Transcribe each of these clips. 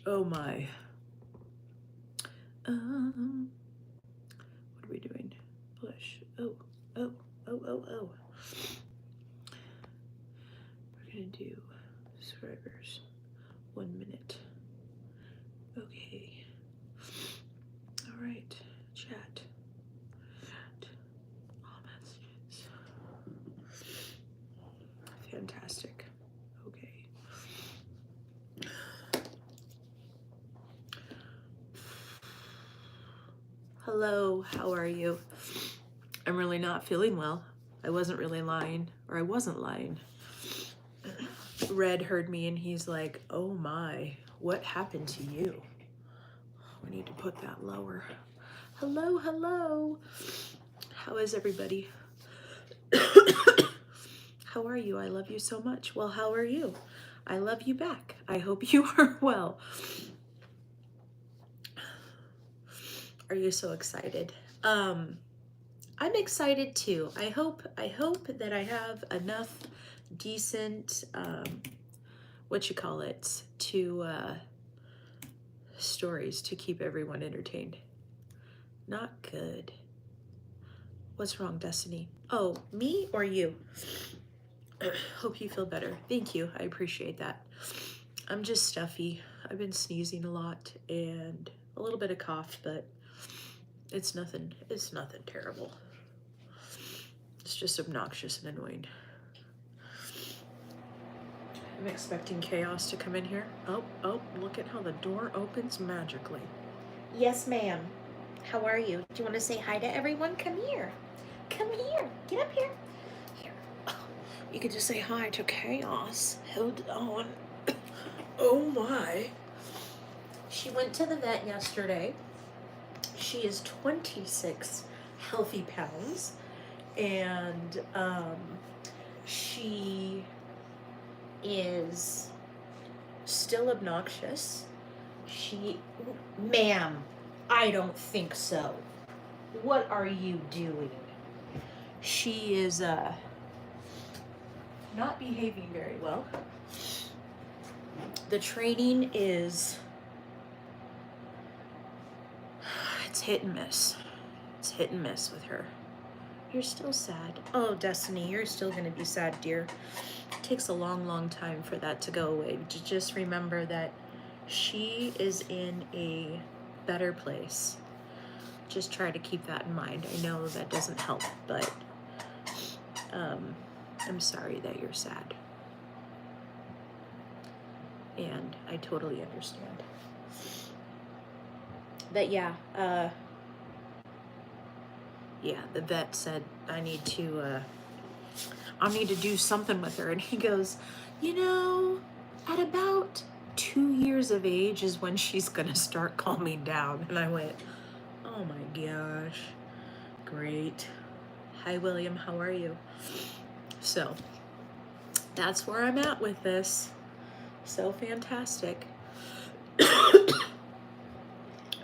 Oh my. What are we doing? Push. Oh. We're gonna do subscribers. 1 minute. Okay. All right. Chat. All messages. Fantastic. Okay. Hello, how are you? I'm really not feeling well. I wasn't really lying, or I wasn't lying. Red heard me and he's like, oh my, what happened to you? We need to put that lower. Hello, hello. How is everybody? How are you? I love you so much. Well, how are you? I love you back. I hope you are well. Are you so excited? I'm excited too. I hope that I have enough decent stories to keep everyone entertained. Not good. What's wrong, Destiny? Oh, me or you? Hope you feel better. Thank you. I appreciate that. I'm just stuffy. I've been sneezing a lot and a little bit of cough, but it's nothing terrible. It's just obnoxious and annoying. I'm expecting chaos to come in here. Oh, look at how the door opens magically. Yes, ma'am. How are you? Do you want to say hi to everyone? Come here. Come here. Get up here. Here. Oh, you could just say hi to chaos. Hold on. Oh my. She went to the vet yesterday. She is 26 healthy pounds. And she is still obnoxious. Ma'am, I don't think so. What are you doing? She is not behaving very well. The training is, it's hit and miss. It's hit and miss with her. You're still sad. Oh, Destiny, you're still gonna be sad, dear. It takes a long, long time for that to go away. Just remember that she is in a better place. Just try to keep that in mind. I know that doesn't help, but I'm sorry that you're sad. And I totally understand. But yeah, the vet said I need to do something with her. And he goes, at about 2 years of age is when she's gonna start calming down. And I went, oh my gosh, great. Hi, William, how are you? So that's where I'm at with this. So fantastic. I'm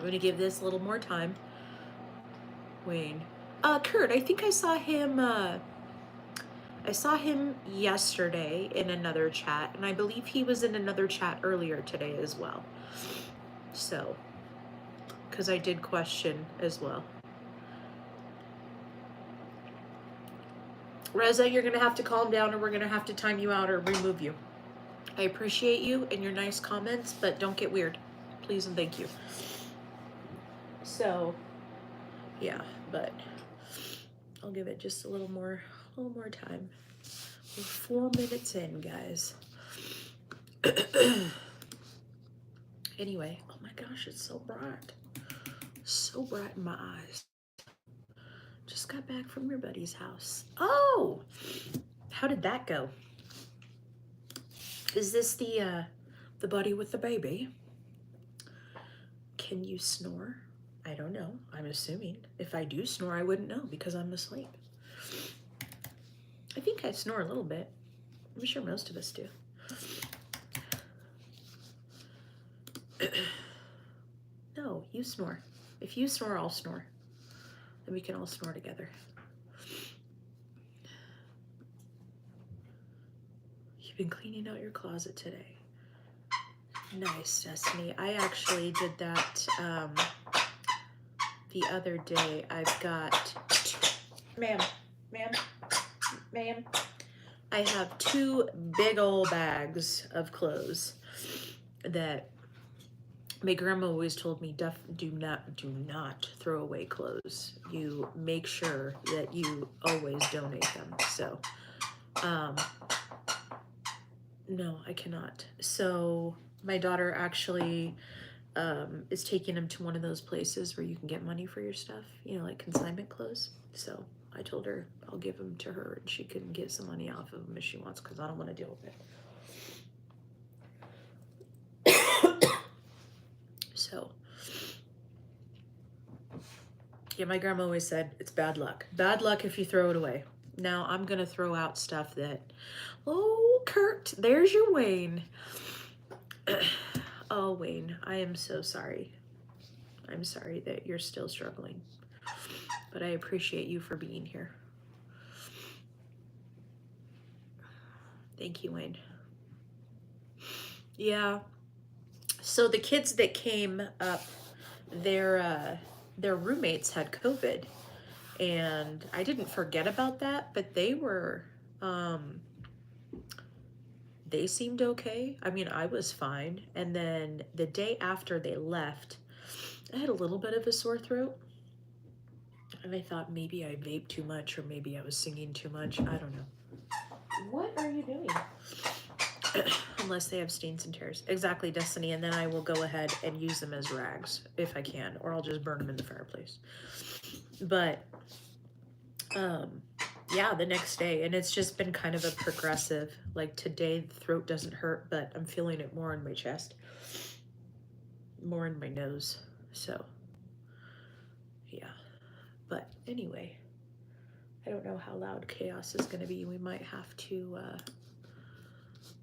gonna give this a little more time. Wayne. Kurt, I think I saw him yesterday in another chat, and I believe he was in another chat earlier today as well. So, because I did question as well. Reza, you're gonna have to calm down, or we're gonna have to time you out or remove you. I appreciate you and your nice comments, but don't get weird. Please and thank you. So, yeah, but I'll give it just a little more time. We're 4 minutes in, guys. Anyway, oh my gosh, it's so bright. So bright in my eyes. Just got back from your buddy's house. Oh, how did that go? Is this the buddy with the baby? Can you snore? I don't know. I'm assuming. If I do snore, I wouldn't know because I'm asleep. I think I snore a little bit. I'm sure most of us do. No, you snore. If you snore, I'll snore. Then we can all snore together. You've been cleaning out your closet today. Nice, Destiny. I actually did that the other day. I've got ma'am, ma'am. I have 2 big old bags of clothes that my grandma always told me, do not throw away clothes. You make sure that you always donate them. So, no, I cannot. So my daughter actually is taking him to one of those places where you can get money for your stuff, you know, like consignment clothes. So I told her I'll give them to her and she can get some money off of them if she wants, because I don't want to deal with it. So, yeah, my grandma always said it's bad luck. Bad luck if you throw it away. Now I'm going to throw out stuff that, oh, Kurt, there's your Wayne. Oh, Wayne, I am so sorry. I'm sorry that you're still struggling, but I appreciate you for being here. Thank you, Wayne. Yeah. So the kids that came up, their roommates had COVID, and I didn't forget about that, but they were, they seemed okay. I mean, I was fine. And then the day after they left, I had a little bit of a sore throat. And I thought maybe I vaped too much, or maybe I was singing too much. I don't know. What are you doing? Unless they have stains and tears. Exactly, Destiny. And then I will go ahead and use them as rags if I can, or I'll just burn them in the fireplace. But, yeah, the next day, and it's just been kind of a progressive, like today the throat doesn't hurt, but I'm feeling it more in my chest, more in my nose. So yeah, but anyway, I don't know how loud chaos is going to be. We might have to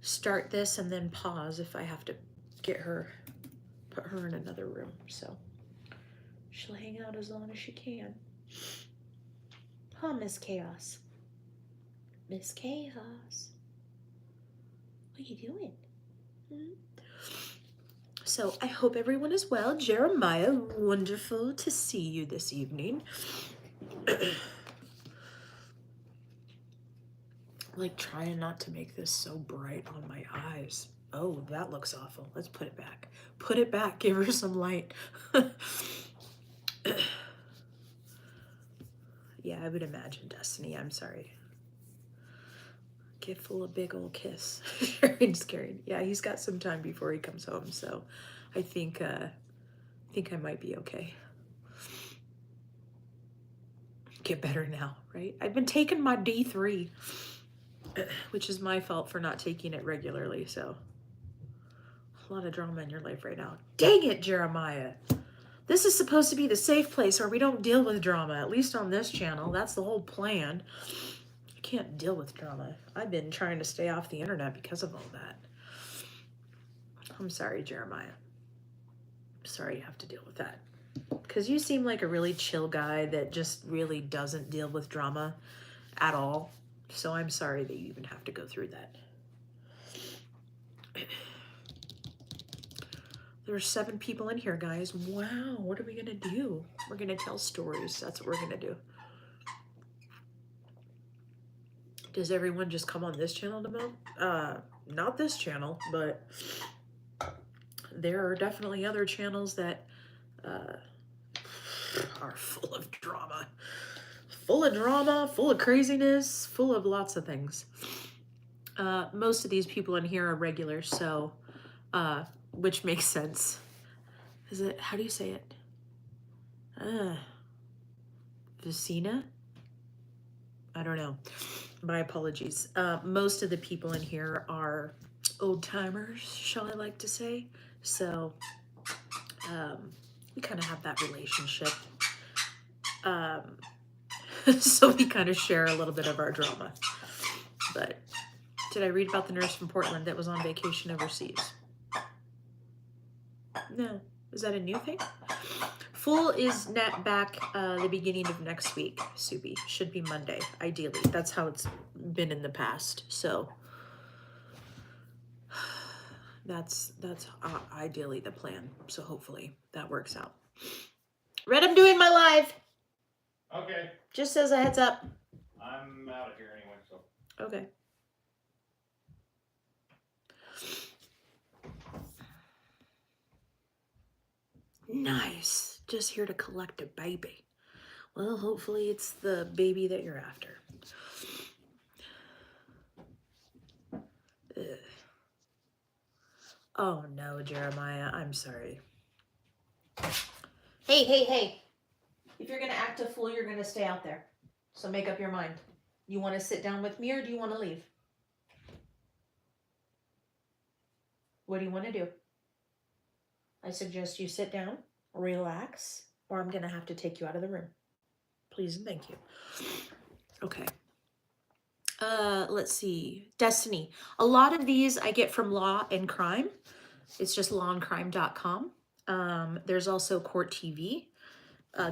start this and then pause if I have to get her, put her in another room. So she'll hang out as long as she can. Huh, Miss Chaos? Miss Chaos. What are you doing? So I hope everyone is well. Jeremiah, wonderful to see you this evening. Like trying not to make this so bright on my eyes. Oh, that looks awful. Let's put it back. Put it back. Give her some light. Yeah, I would imagine, Destiny. I'm sorry. Give full a big old kiss. Sharon's scared. Yeah, he's got some time before he comes home, so I think I might be okay. Get better now, right? I've been taking my D3, which is my fault for not taking it regularly, so a lot of drama in your life right now. Dang it, Jeremiah. This is supposed to be the safe place where we don't deal with drama, at least on this channel. That's the whole plan. I can't deal with drama. I've been trying to stay off the internet because of all that. I'm sorry, Jeremiah. I'm sorry you have to deal with that. Because you seem like a really chill guy that just really doesn't deal with drama at all. So I'm sorry that you even have to go through that. There's 7 people in here, guys. Wow, what are we gonna do? We're gonna tell stories. That's what we're gonna do. Does everyone just come on this channel to milk? Not this channel, but there are definitely other channels that are full of drama. Full of drama, full of craziness, full of lots of things. Most of these people in here are regulars, so which makes sense. Is it, how do you say it? Vicina? I don't know. My apologies. Most of the people in here are old timers, shall I like to say. So we kind of have that relationship. So we kind of share a little bit of our drama. But did I read about the nurse from Portland that was on vacation overseas? No. Is that a new thing? Full is net back the beginning of next week, Subi. Should be Monday, ideally. That's how it's been in the past. So That's ideally the plan. So hopefully that works out. Red, I'm doing my live. Okay. Just as a heads up. I'm out of here anyway, so. Okay. Nice. Just here to collect a baby. Well, hopefully it's the baby that you're after. Ugh. Oh no, Jeremiah, I'm sorry. Hey, hey, hey. If you're gonna act a fool, you're gonna stay out there. So make up your mind. You want to sit down with me or do you want to leave? What do you want to do? I suggest you sit down, relax, or I'm gonna have to take you out of the room. Please and thank you. Okay. Let's see. Destiny. A lot of these I get from Law and Crime. It's just lawandcrime.com. There's also Court TV.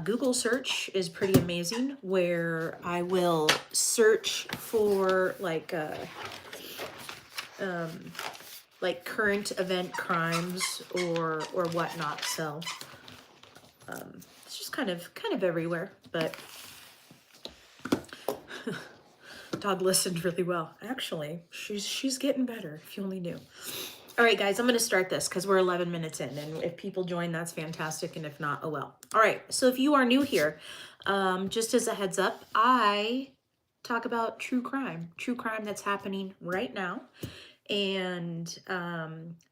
Google search is pretty amazing, where I will search for like current event crimes or whatnot. So it's just kind of everywhere. But dog listened really well. Actually, she's getting better. If you only knew. All right, guys, I'm going to start this because we're 11 minutes in. And if people join, that's fantastic. And if not, oh well. All right, so if you are new here, just as a heads up, I talk about true crime that's happening right now. And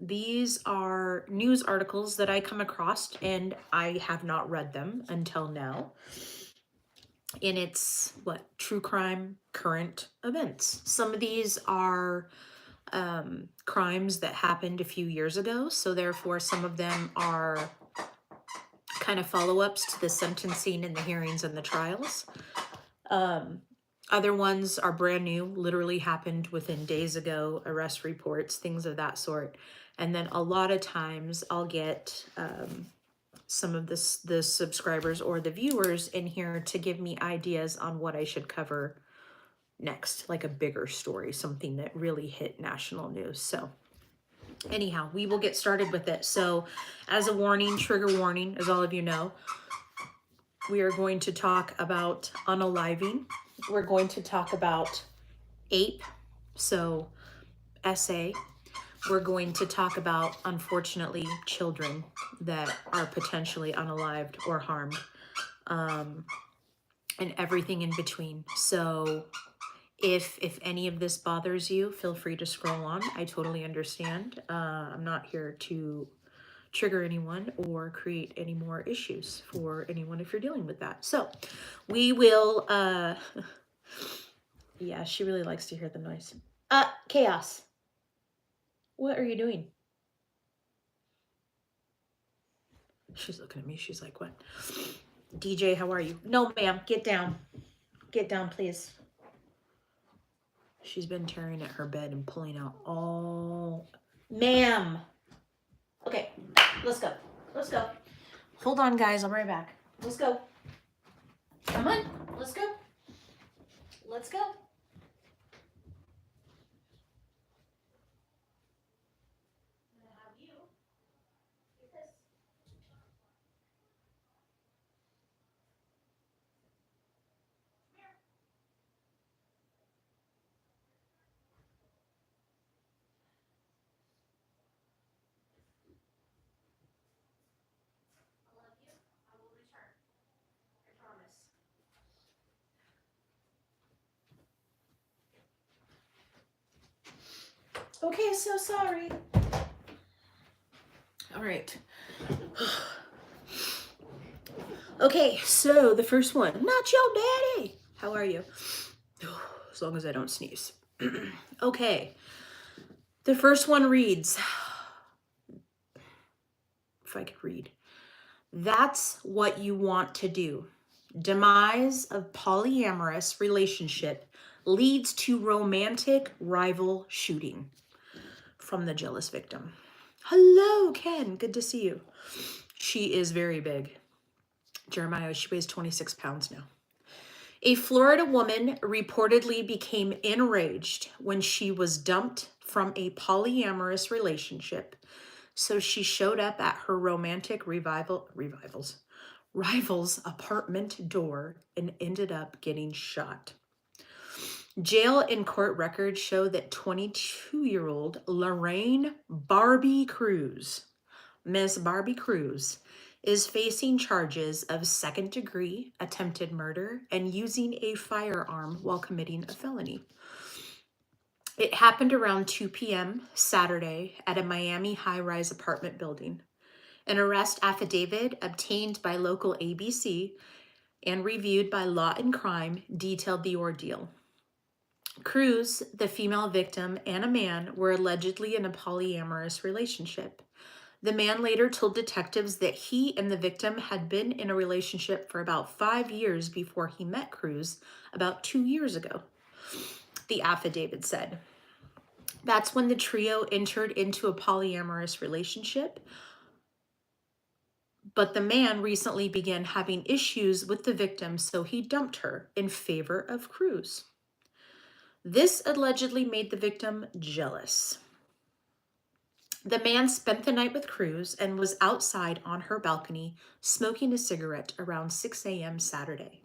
these are news articles that I come across, and I have not read them until now. And it's true crime current events. Some of these are crimes that happened a few years ago, so therefore some of them are kind of follow-ups to the sentencing and the hearings and the trials. Other ones are brand new, literally happened within days ago, arrest reports, things of that sort. And then a lot of times I'll get some of the subscribers or the viewers in here to give me ideas on what I should cover next, like a bigger story, something that really hit national news. So anyhow, we will get started with it. So as a warning, trigger warning, as all of you know, we are going to talk about unaliving. We're going to talk about ape, so SA. We're going to talk about, unfortunately, children that are potentially unalived or harmed, and everything in between. So if any of this bothers you, feel free to scroll on. I totally understand. I'm not here to trigger anyone or create any more issues for anyone if you're dealing with that. So we will, yeah, she really likes to hear the noise. Chaos. What are you doing? She's looking at me. She's like, what? DJ, how are you? No, ma'am. Get down. Get down, please. She's been tearing at her bed and pulling out all... Ma'am. Okay, let's go. Let's go. Hold on, guys. I'll be right back. Let's go. Come on. Let's go. Let's go. Okay, so sorry. All right. Okay, so the first one. Not your daddy. How are you? As long as I don't sneeze. Okay. The first one reads, if I could read, that's what you want to do. Demise of polyamorous relationship leads to romantic rival shooting. From the jealous victim. Hello, Ken. Good to see you. She is very big. Jeremiah, she weighs 26 pounds now. A Florida woman reportedly became enraged when she was dumped from a polyamorous relationship. So she showed up at her romantic rival's apartment door and ended up getting shot. Jail and court records show that 22-year-old Lorraine Barbie Cruz, Miss Barbie Cruz, is facing charges of second-degree attempted murder and using a firearm while committing a felony. It happened around 2 p.m. Saturday at a Miami high-rise apartment building. An arrest affidavit obtained by local ABC and reviewed by Law and Crime detailed the ordeal. Cruz, the female victim, and a man were allegedly in a polyamorous relationship. The man later told detectives that he and the victim had been in a relationship for about 5 years before he met Cruz about 2 years ago, the affidavit said. That's when the trio entered into a polyamorous relationship, but the man recently began having issues with the victim, so he dumped her in favor of Cruz. This allegedly made the victim jealous. The man spent the night with Cruz and was outside on her balcony smoking a cigarette around 6 a.m. Saturday.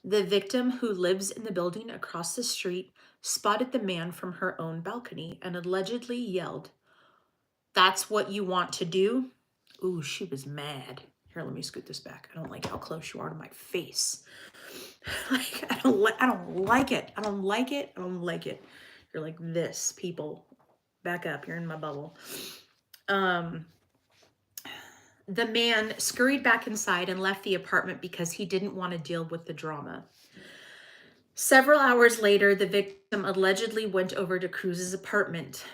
The victim, who lives in the building across the street, spotted the man from her own balcony and allegedly yelled, "That's what you want to do?" Ooh, she was mad. Here, let me scoot this back. I don't like how close you are to my face. Like, I don't like it. I don't like it. I don't like it. You're like this, people. Back up. You're in my bubble. The man scurried back inside and left the apartment because he didn't want to deal with the drama. Several hours later, the victim allegedly went over to Cruz's apartment.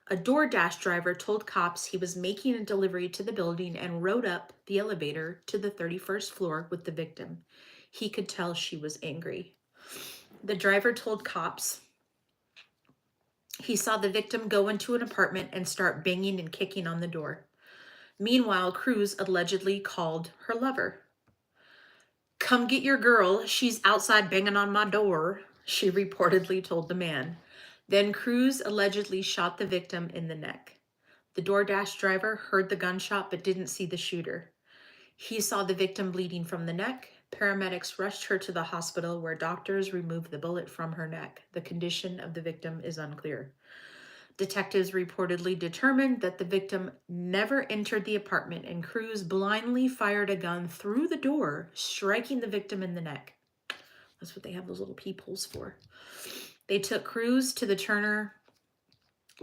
A DoorDash driver told cops he was making a delivery to the building and rode up the elevator to the 31st floor with the victim. He could tell she was angry. The driver told cops he saw the victim go into an apartment and start banging and kicking on the door. Meanwhile, Cruz allegedly called her lover. "Come get your girl. She's outside banging on my door," she reportedly told the man. Then Cruz allegedly shot the victim in the neck. The DoorDash driver heard the gunshot but didn't see the shooter. He saw the victim bleeding from the neck. Paramedics rushed her to the hospital where doctors removed the bullet from her neck. The condition of the victim is unclear. Detectives reportedly determined that the victim never entered the apartment, and Cruz blindly fired a gun through the door, striking the victim in the neck. That's what they have those little peepholes for. They took Cruz to the Turner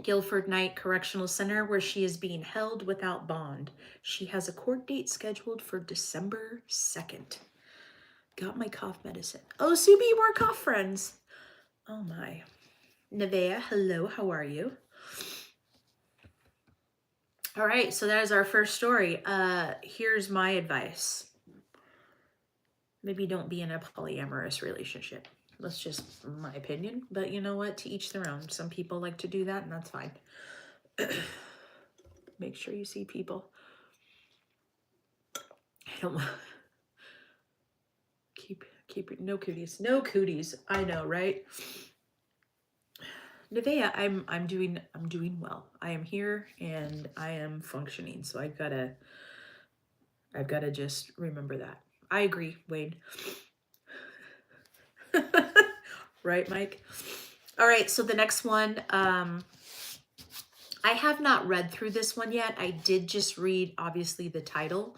Guilford Night Correctional Center, where she is being held without bond. She has a court date scheduled for December 2nd. Got my cough medicine. Oh, Subi, we're cough friends. Oh my. Nevea, hello, how are you? All right, so that is our first story. Here's my advice. Maybe don't be in a polyamorous relationship. That's just my opinion, but you know what? To each their own. Some people like to do that, and that's fine. Make sure you see people. I don't keep no cooties. No cooties. I know, right? Nevea, I'm doing well. I am here and I am functioning. So I've gotta just remember that. I agree, Wade. Right, Mike? All right, so the next one, I have not read through this one yet. I did just read, obviously, the title.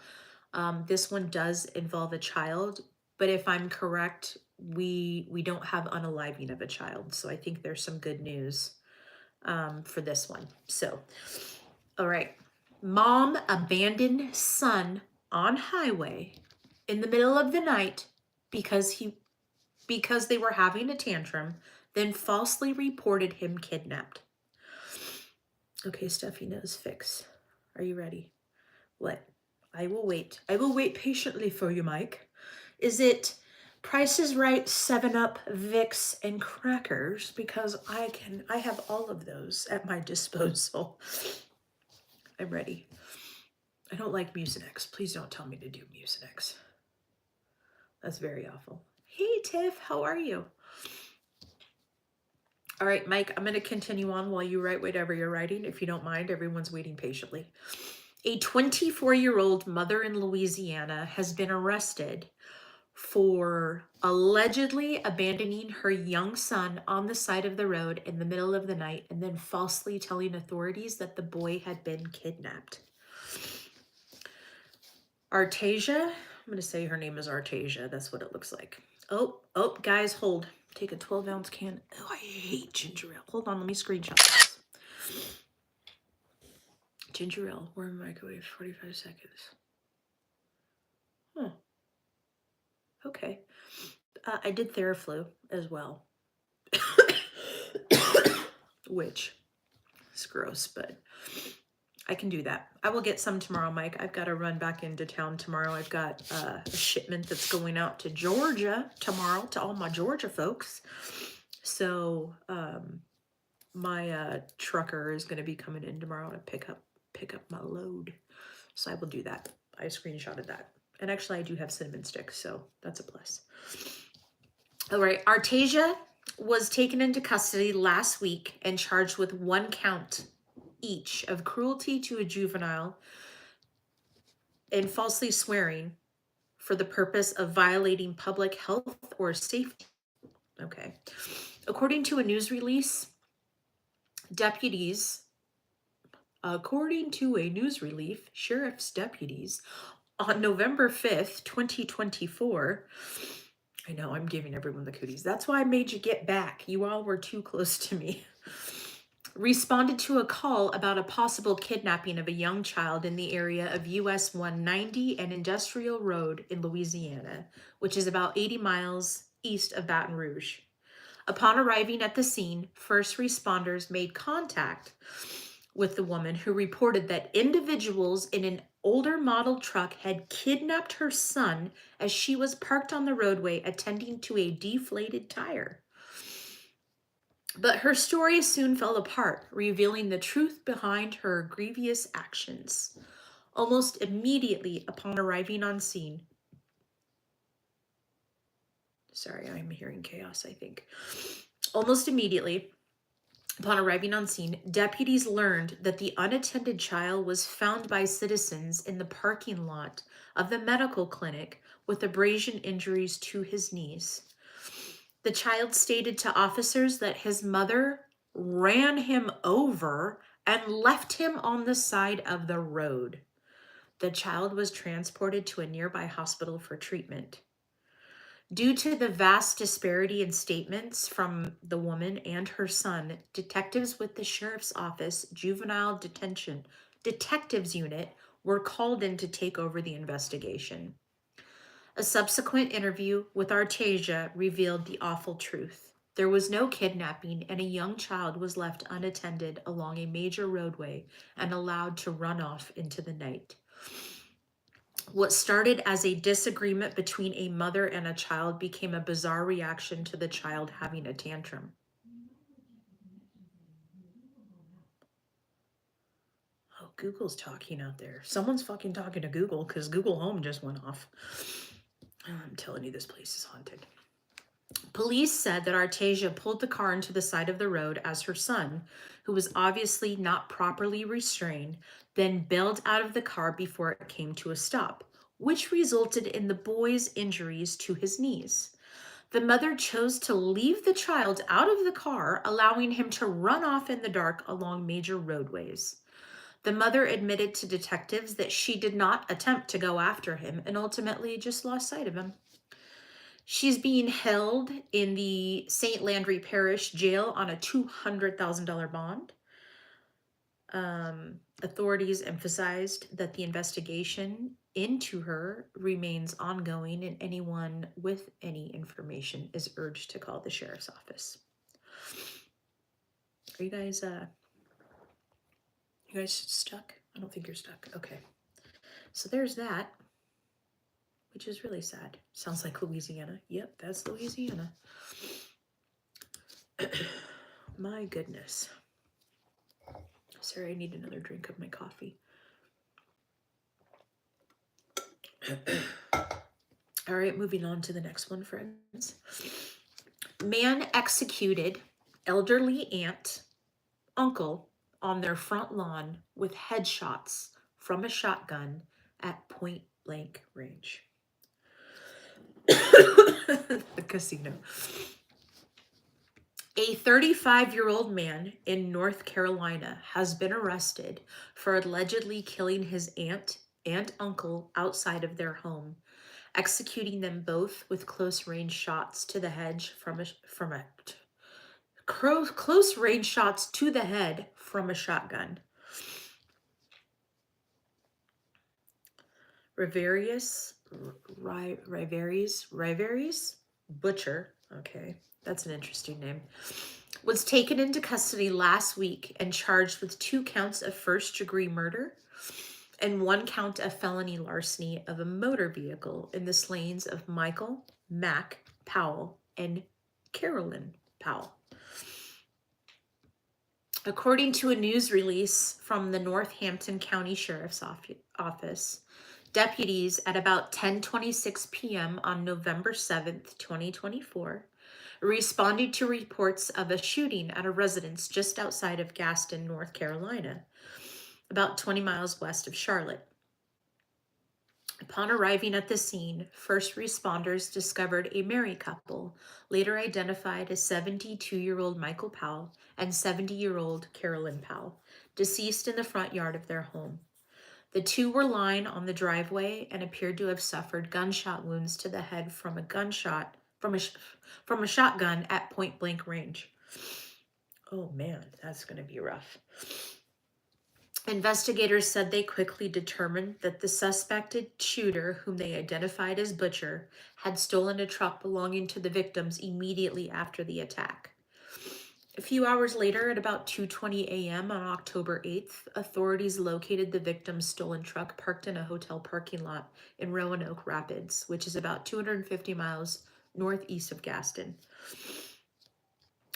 This one does involve a child, but if I'm correct, we don't have unaliving of a child. So I think there's some good news for this one. So, all right. Mom abandoned son on highway in the middle of the night because they were having a tantrum, then falsely reported him kidnapped. Okay, stuffy nose fix. Are you ready? What? I will wait. I will wait patiently for you, Mike. Is it Price is Right, 7-Up, Vicks, and crackers? Because I have all of those at my disposal. I'm ready. I don't like Mucinex. Please don't tell me to do Mucinex. That's very awful. Hey, Tiff, how are you? All right, Mike, I'm going to continue on while you write whatever you're writing. If you don't mind, everyone's waiting patiently. A 24-year-old mother in Louisiana has been arrested for allegedly abandoning her young son on the side of the road in the middle of the night and then falsely telling authorities that the boy had been kidnapped. Artasia, I'm going to say her name is Artasia. That's what it looks like. Oh, guys, hold. Take a 12-ounce can. Oh, I hate ginger ale. Hold on, let me screenshot this. Ginger ale, warm microwave, 45 seconds. Huh. Okay. I did Theraflu as well. Which is gross, but I can do that. I will get some tomorrow, Mike. I've got to run back into town tomorrow. I've got a shipment that's going out to Georgia tomorrow to all my Georgia folks. So my trucker is going to be coming in tomorrow to pick up my load. So I will do that. I screenshotted that. And actually I do have cinnamon sticks, so that's a plus. All right, Artasia was taken into custody last week and charged with 1 count each of cruelty to a juvenile and falsely swearing for the purpose of violating public health or safety. Okay. According to a news release, sheriff's deputies on November 5th, 2024, I know I'm giving everyone the cooties. That's why I made you get back. You all were too close to me. Responded to a call about a possible kidnapping of a young child in the area of US 190 and Industrial Road in Louisiana, which is about 80 miles east of Baton Rouge. Upon arriving at the scene, first responders made contact with the woman, who reported that individuals in an older model truck had kidnapped her son as she was parked on the roadway attending to a deflated tire. But her story soon fell apart, revealing the truth behind her grievous actions. Almost immediately upon arriving on scene, sorry, I'm hearing chaos, I think. Almost immediately upon arriving on scene, deputies learned that the unattended child was found by citizens in the parking lot of the medical clinic with abrasion injuries to his knees. The child stated to officers that his mother ran him over and left him on the side of the road. The child was transported to a nearby hospital for treatment. Due to the vast disparity in statements from the woman and her son, detectives with the Sheriff's Office Juvenile Detention Detectives Unit were called in to take over the investigation. A subsequent interview with Artasia revealed the awful truth. There was no kidnapping, and a young child was left unattended along a major roadway and allowed to run off into the night. What started as a disagreement between a mother and a child became a bizarre reaction to the child having a tantrum. Oh, Google's talking out there. Someone's fucking talking to Google because Google Home just went off. I'm telling you, this place is haunted. Police said that Artasia pulled the car into the side of the road as her son, who was obviously not properly restrained, then bailed out of the car before it came to a stop, which resulted in the boy's injuries to his knees. The mother chose to leave the child out of the car, allowing him to run off in the dark along major roadways. The mother admitted to detectives that she did not attempt to go after him and ultimately just lost sight of him. She's being held in the St. Landry Parish Jail on a $200,000 bond. Authorities emphasized that the investigation into her remains ongoing, and anyone with any information is urged to call the sheriff's office. Are you guys stuck? I don't think you're stuck. Okay. So there's that, which is really sad. Sounds like Louisiana. Yep, that's Louisiana. My goodness. Sorry, I need another drink of my coffee. All right, moving on to the next one, friends. Man executed elderly aunt, uncle on their front lawn with headshots from a shotgun at point blank range. The casino. A 35-year-old man in North Carolina has been arrested for allegedly killing his aunt and uncle outside of their home, executing them both with close-range shots to the head close-range shots to the head from a shotgun. Riverius Butcher, okay, that's an interesting name, was taken into custody last week and charged with 2 counts of first-degree murder and 1 count of felony larceny of a motor vehicle in the slayings of Michael Mack Powell and Carolyn Powell. According to a news release from the Northampton County Sheriff's Office, deputies at about 10:26 p.m. on November 7th, 2024, responded to reports of a shooting at a residence just outside of Gaston, North Carolina, about 20 miles west of Charlotte. Upon arriving at the scene, first responders discovered a married couple, later identified as 72-year-old Michael Powell and 70-year-old Carolyn Powell, deceased in the front yard of their home. The two were lying on the driveway and appeared to have suffered gunshot wounds to the head from a shotgun at point blank range. Oh man, that's going to be rough. Investigators said they quickly determined that the suspected shooter, whom they identified as Butcher, had stolen a truck belonging to the victims immediately after the attack. A few hours later, at about 2:20 a.m. on October 8th, authorities located the victim's stolen truck parked in a hotel parking lot in Roanoke Rapids, which is about 250 miles northeast of Gaston.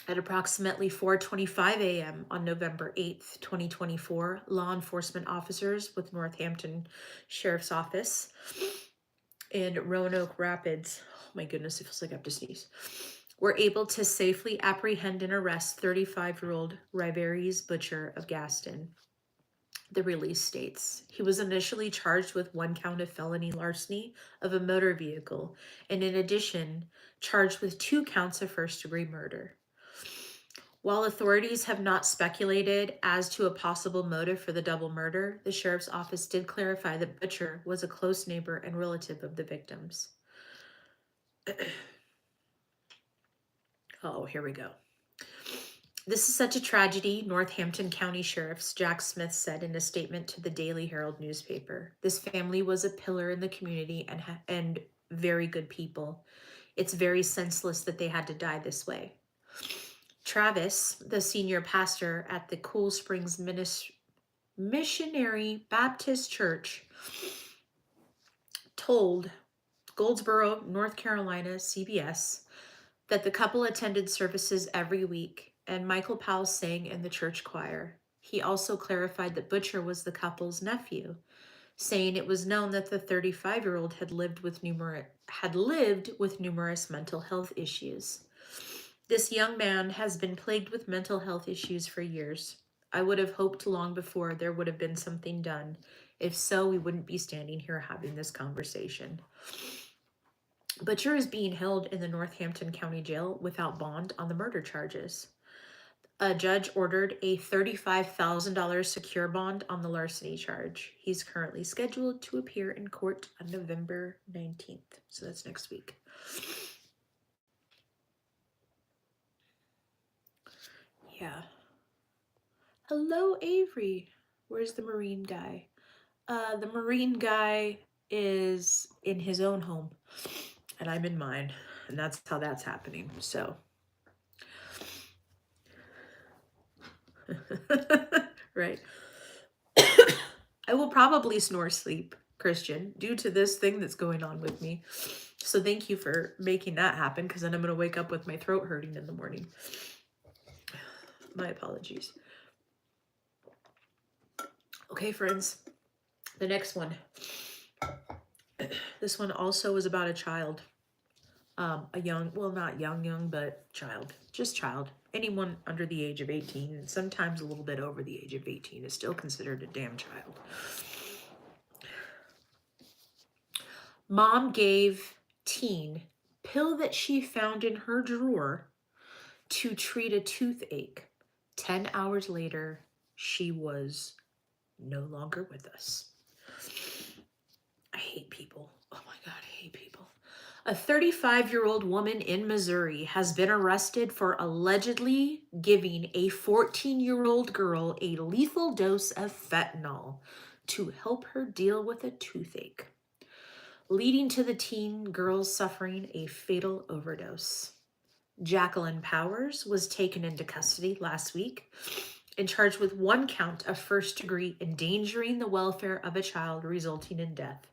At approximately 4:25 a.m. on November 8th, 2024, law enforcement officers with Northampton Sheriff's Office in Roanoke Rapids, oh my goodness, it feels like I have to sneeze, were able to safely apprehend and arrest 35-year-old Riverius Butcher of Gaston. The release states he was initially charged with 1 count of felony larceny of a motor vehicle, and in addition, charged with 2 counts of first-degree murder. While authorities have not speculated as to a possible motive for the double murder, the sheriff's office did clarify that Butcher was a close neighbor and relative of the victims. Oh, here we go. This is such a tragedy, Northampton County Sheriff Jack Smith said in a statement to the Daily Herald newspaper. This family was a pillar in the community and very good people. It's very senseless that they had to die this way. Travis, the senior pastor at the Cool Springs Missionary Baptist Church, told Goldsboro, North Carolina, CBS, that the couple attended services every week, and Michael Powell sang in the church choir. He also clarified that Butcher was the couple's nephew, saying it was known that the 35-year-old had lived with numerous mental health issues. This young man has been plagued with mental health issues for years. I would have hoped long before there would have been something done. If so, we wouldn't be standing here having this conversation. Butcher is being held in the Northampton County Jail without bond on the murder charges. A judge ordered a $35,000 secure bond on the larceny charge. He's currently scheduled to appear in court on November 19th. So that's next week. Yeah. Hello, Avery. Where's the Marine guy? The Marine guy is in his own home, and I'm in mine, and that's how that's happening. So, right. I will probably snore sleep, Christian, due to this thing that's going on with me. So thank you for making that happen, because then I'm going to wake up with my throat hurting in the morning. My apologies. Okay, friends, the next one. This one also was about a child. A young, well, not young, but child. Just child. Anyone under the age of 18, and sometimes a little bit over the age of 18, is still considered a damn child. Mom gave teen pill that she found in her drawer to treat a toothache. 10 hours later, she was no longer with us. I hate people. Oh my God, I hate people. A 35-year-old woman in Missouri has been arrested for allegedly giving a 14-year-old girl a lethal dose of fentanyl to help her deal with a toothache, leading to the teen girl suffering a fatal overdose. Jacqueline Powers was taken into custody last week and charged with 1 count of first-degree endangering the welfare of a child resulting in death.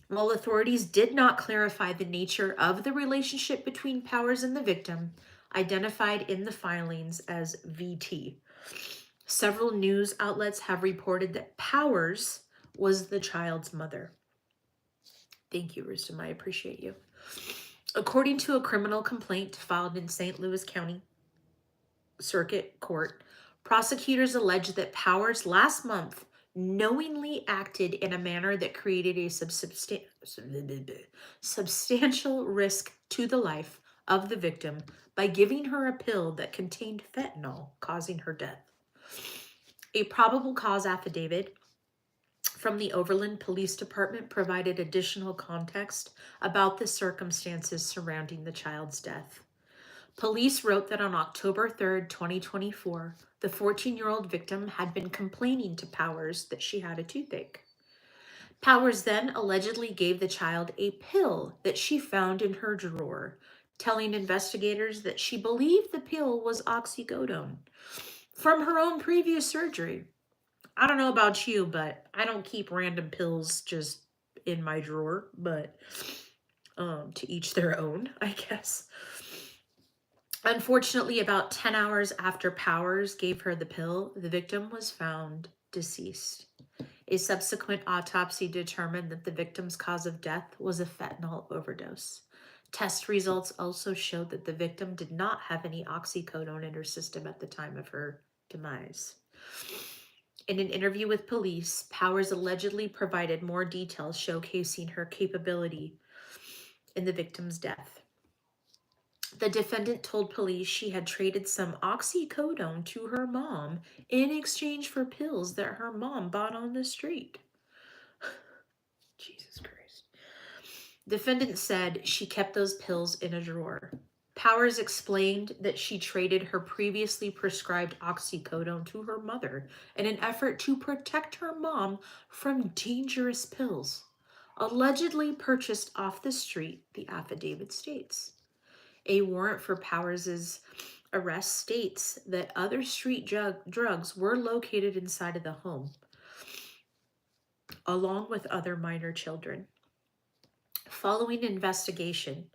While authorities did not clarify the nature of the relationship between Powers and the victim, identified in the filings as VT, several news outlets have reported that Powers was the child's mother. Thank you, Rustam. I appreciate you. According to a criminal complaint filed in St. Louis County Circuit Court, prosecutors allege that Powers last month knowingly acted in a manner that created a substantial risk to the life of the victim by giving her a pill that contained fentanyl, causing her death. A probable cause affidavit from the Overland Police Department provided additional context about the circumstances surrounding the child's death. Police wrote that on October 3rd, 2024, the 14-year-old victim had been complaining to Powers that she had a toothache. Powers then allegedly gave the child a pill that she found in her drawer, telling investigators that she believed the pill was oxycodone from her own previous surgery. I don't know about you, but I don't keep random pills just in my drawer, but to each their own, I guess. Unfortunately, about 10 hours after Powers gave her the pill, the victim was found deceased. A subsequent autopsy determined that the victim's cause of death was a fentanyl overdose. Test results also showed that the victim did not have any oxycodone in her system at the time of her demise. In an interview with police, Powers allegedly provided more details showcasing her capability in the victim's death. The defendant told police she had traded some oxycodone to her mom in exchange for pills that her mom bought on the street. Jesus Christ. Defendant said she kept those pills in a drawer. Powers explained that she traded her previously prescribed oxycodone to her mother in an effort to protect her mom from dangerous pills, allegedly purchased off the street, the affidavit states. A warrant for Powers' arrest states that other street drugs were located inside of the home, along with other minor children. Following investigation,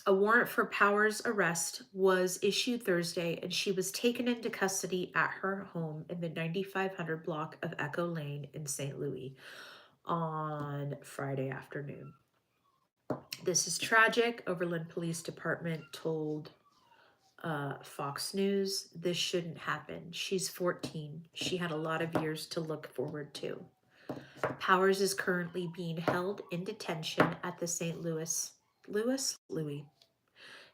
a warrant for Powers' arrest was issued Thursday, and she was taken into custody at her home in the 9500 block of Echo Lane in St. Louis on Friday afternoon. This is tragic. Overland Police Department told Fox News, this shouldn't happen. She's 14. She had a lot of years to look forward to. Powers is currently being held in detention at the St. Louis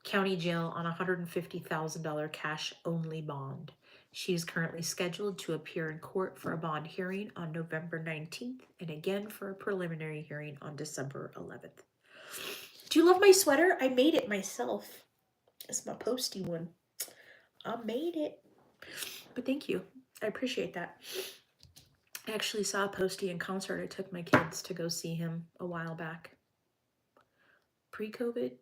County Jail on a $150,000 cash-only bond. She is currently scheduled to appear in court for a bond hearing on November 19th and again for a preliminary hearing on December 11th. Do you love my sweater? I made it myself. It's my posty one. I made it. But thank you. I appreciate that. I actually saw Posty in concert. I took my kids to go see him a while back. Pre-COVID.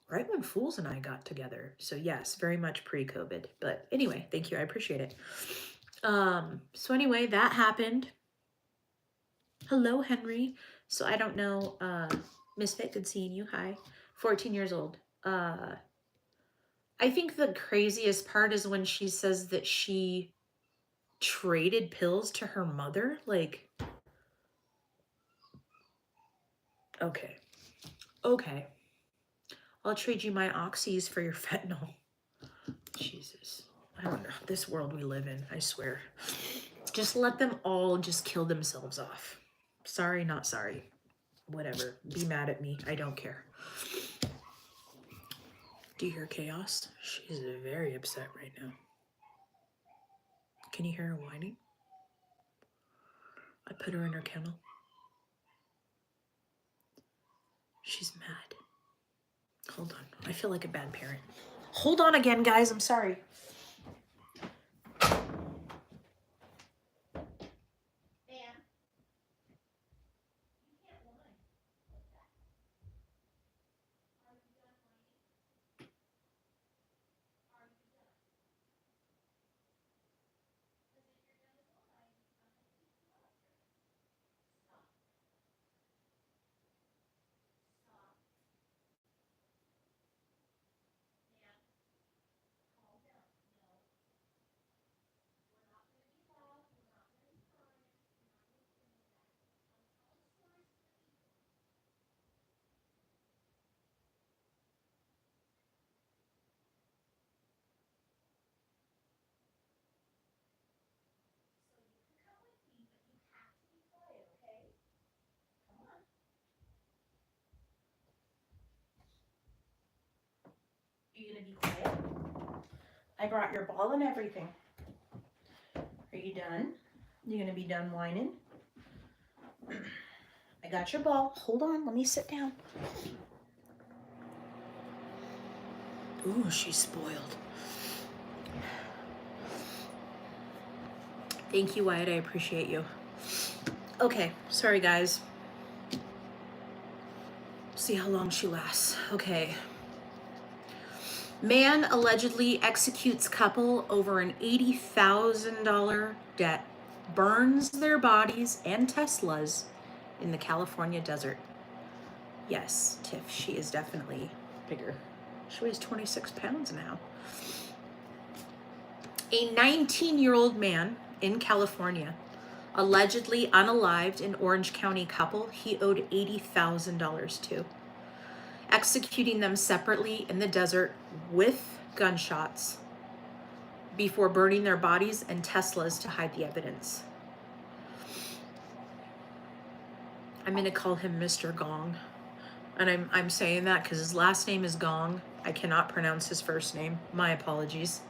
Right when Fools and I got together. So yes, very much pre-COVID. But anyway, thank you. I appreciate it. So anyway, that happened. Hello, Henry. So I don't know. Misfit, good seeing you. Hi. 14 years old. I think the craziest part is when she says that she traded pills to her mother. Like, Okay. Okay. I'll trade you my oxys for your fentanyl. Jesus. I don't know. This world we live in, I swear. Just let them all just kill themselves off. Sorry, not sorry. Whatever. Be mad at me. I don't care. Do you hear chaos? She's very upset right now. Can you hear her whining? I put her in her kennel. She's mad. Hold on. I feel like a bad parent. Hold on again, guys. I'm sorry. You gonna be quiet? I brought your ball and everything. Are you done? You gonna be done whining? I got your ball. Hold on, let me sit down. Ooh, she's spoiled. Thank you, Wyatt. I appreciate you. Okay, sorry guys. See how long she lasts. Okay. Man allegedly executes couple over an $80,000 debt, burns their bodies and Teslas in the California desert. Yes, Tiff, she is definitely bigger. She weighs 26 pounds now. A 19-year-old man in California, allegedly unalived an Orange County couple he owed $80,000 to, executing them separately in the desert with gunshots before burning their bodies and Teslas to hide the evidence. I'm going to call him Mr. Gong. And I'm saying that because his last name is Gong. I cannot pronounce his first name. My apologies.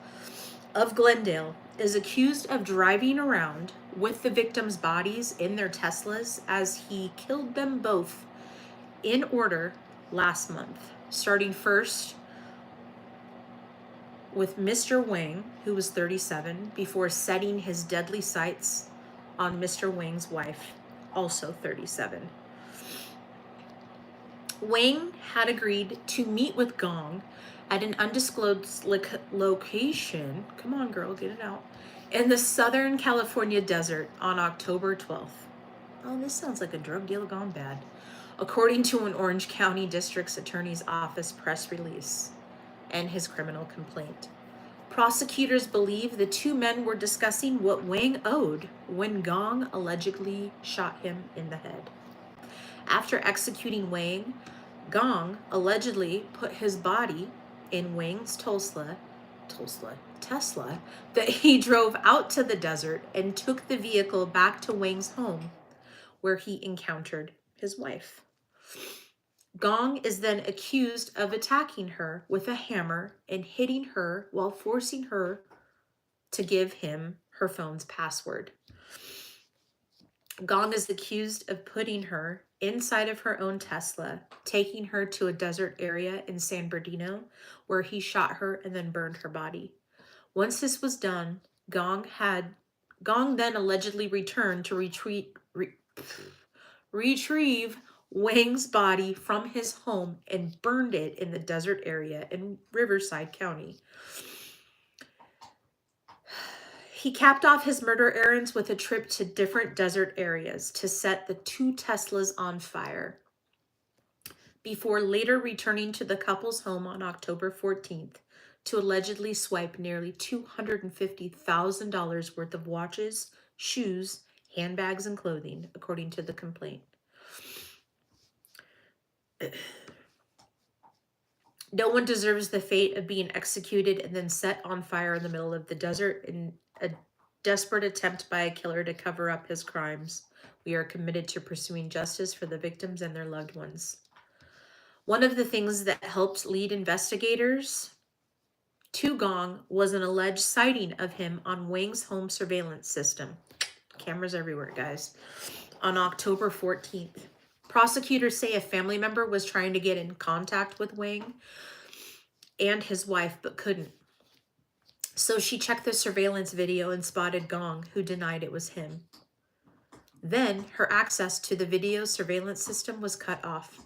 Of Glendale, is accused of driving around with the victims' bodies in their Teslas as he killed them both in order last month, starting first with Mr. Wang, who was 37, before setting his deadly sights on Mr. Wang's wife, also 37. Wang had agreed to meet with Gong at an undisclosed location, come on girl, get it out, in the Southern California desert on October 12th. Oh, this sounds like a drug deal gone bad, according to an Orange County District's Attorney's Office press release and his criminal complaint. Prosecutors believe the two men were discussing what Wang owed when Gong allegedly shot him in the head. After executing Wang, Gong allegedly put his body in Wang's Tesla that he drove out to the desert and took the vehicle back to Wang's home, where he encountered his wife. Gong is then accused of attacking her with a hammer and hitting her while forcing her to give him her phone's password. Gong is accused of putting her inside of her own Tesla, taking her to a desert area in San Bernardino, where he shot her and then burned her body. Once this was done, Gong then allegedly returned to retrieve Wang's body from his home and burned it in the desert area in Riverside County. He capped off his murder errands with a trip to different desert areas to set the two Teslas on fire, before later returning to the couple's home on October 14th to allegedly swipe nearly $250,000 worth of watches, shoes, handbags, and clothing, according to the complaint. No one deserves the fate of being executed and then set on fire in the middle of the desert in a desperate attempt by a killer to cover up his crimes. We are committed to pursuing justice for the victims and their loved ones. One of the things that helped lead investigators to Gong was an alleged sighting of him on Wang's home surveillance system. Cameras everywhere, guys. On October 14th. Prosecutors say a family member was trying to get in contact with Wang and his wife, but couldn't. So she checked the surveillance video and spotted Gong, who denied it was him. Then her access to the video surveillance system was cut off.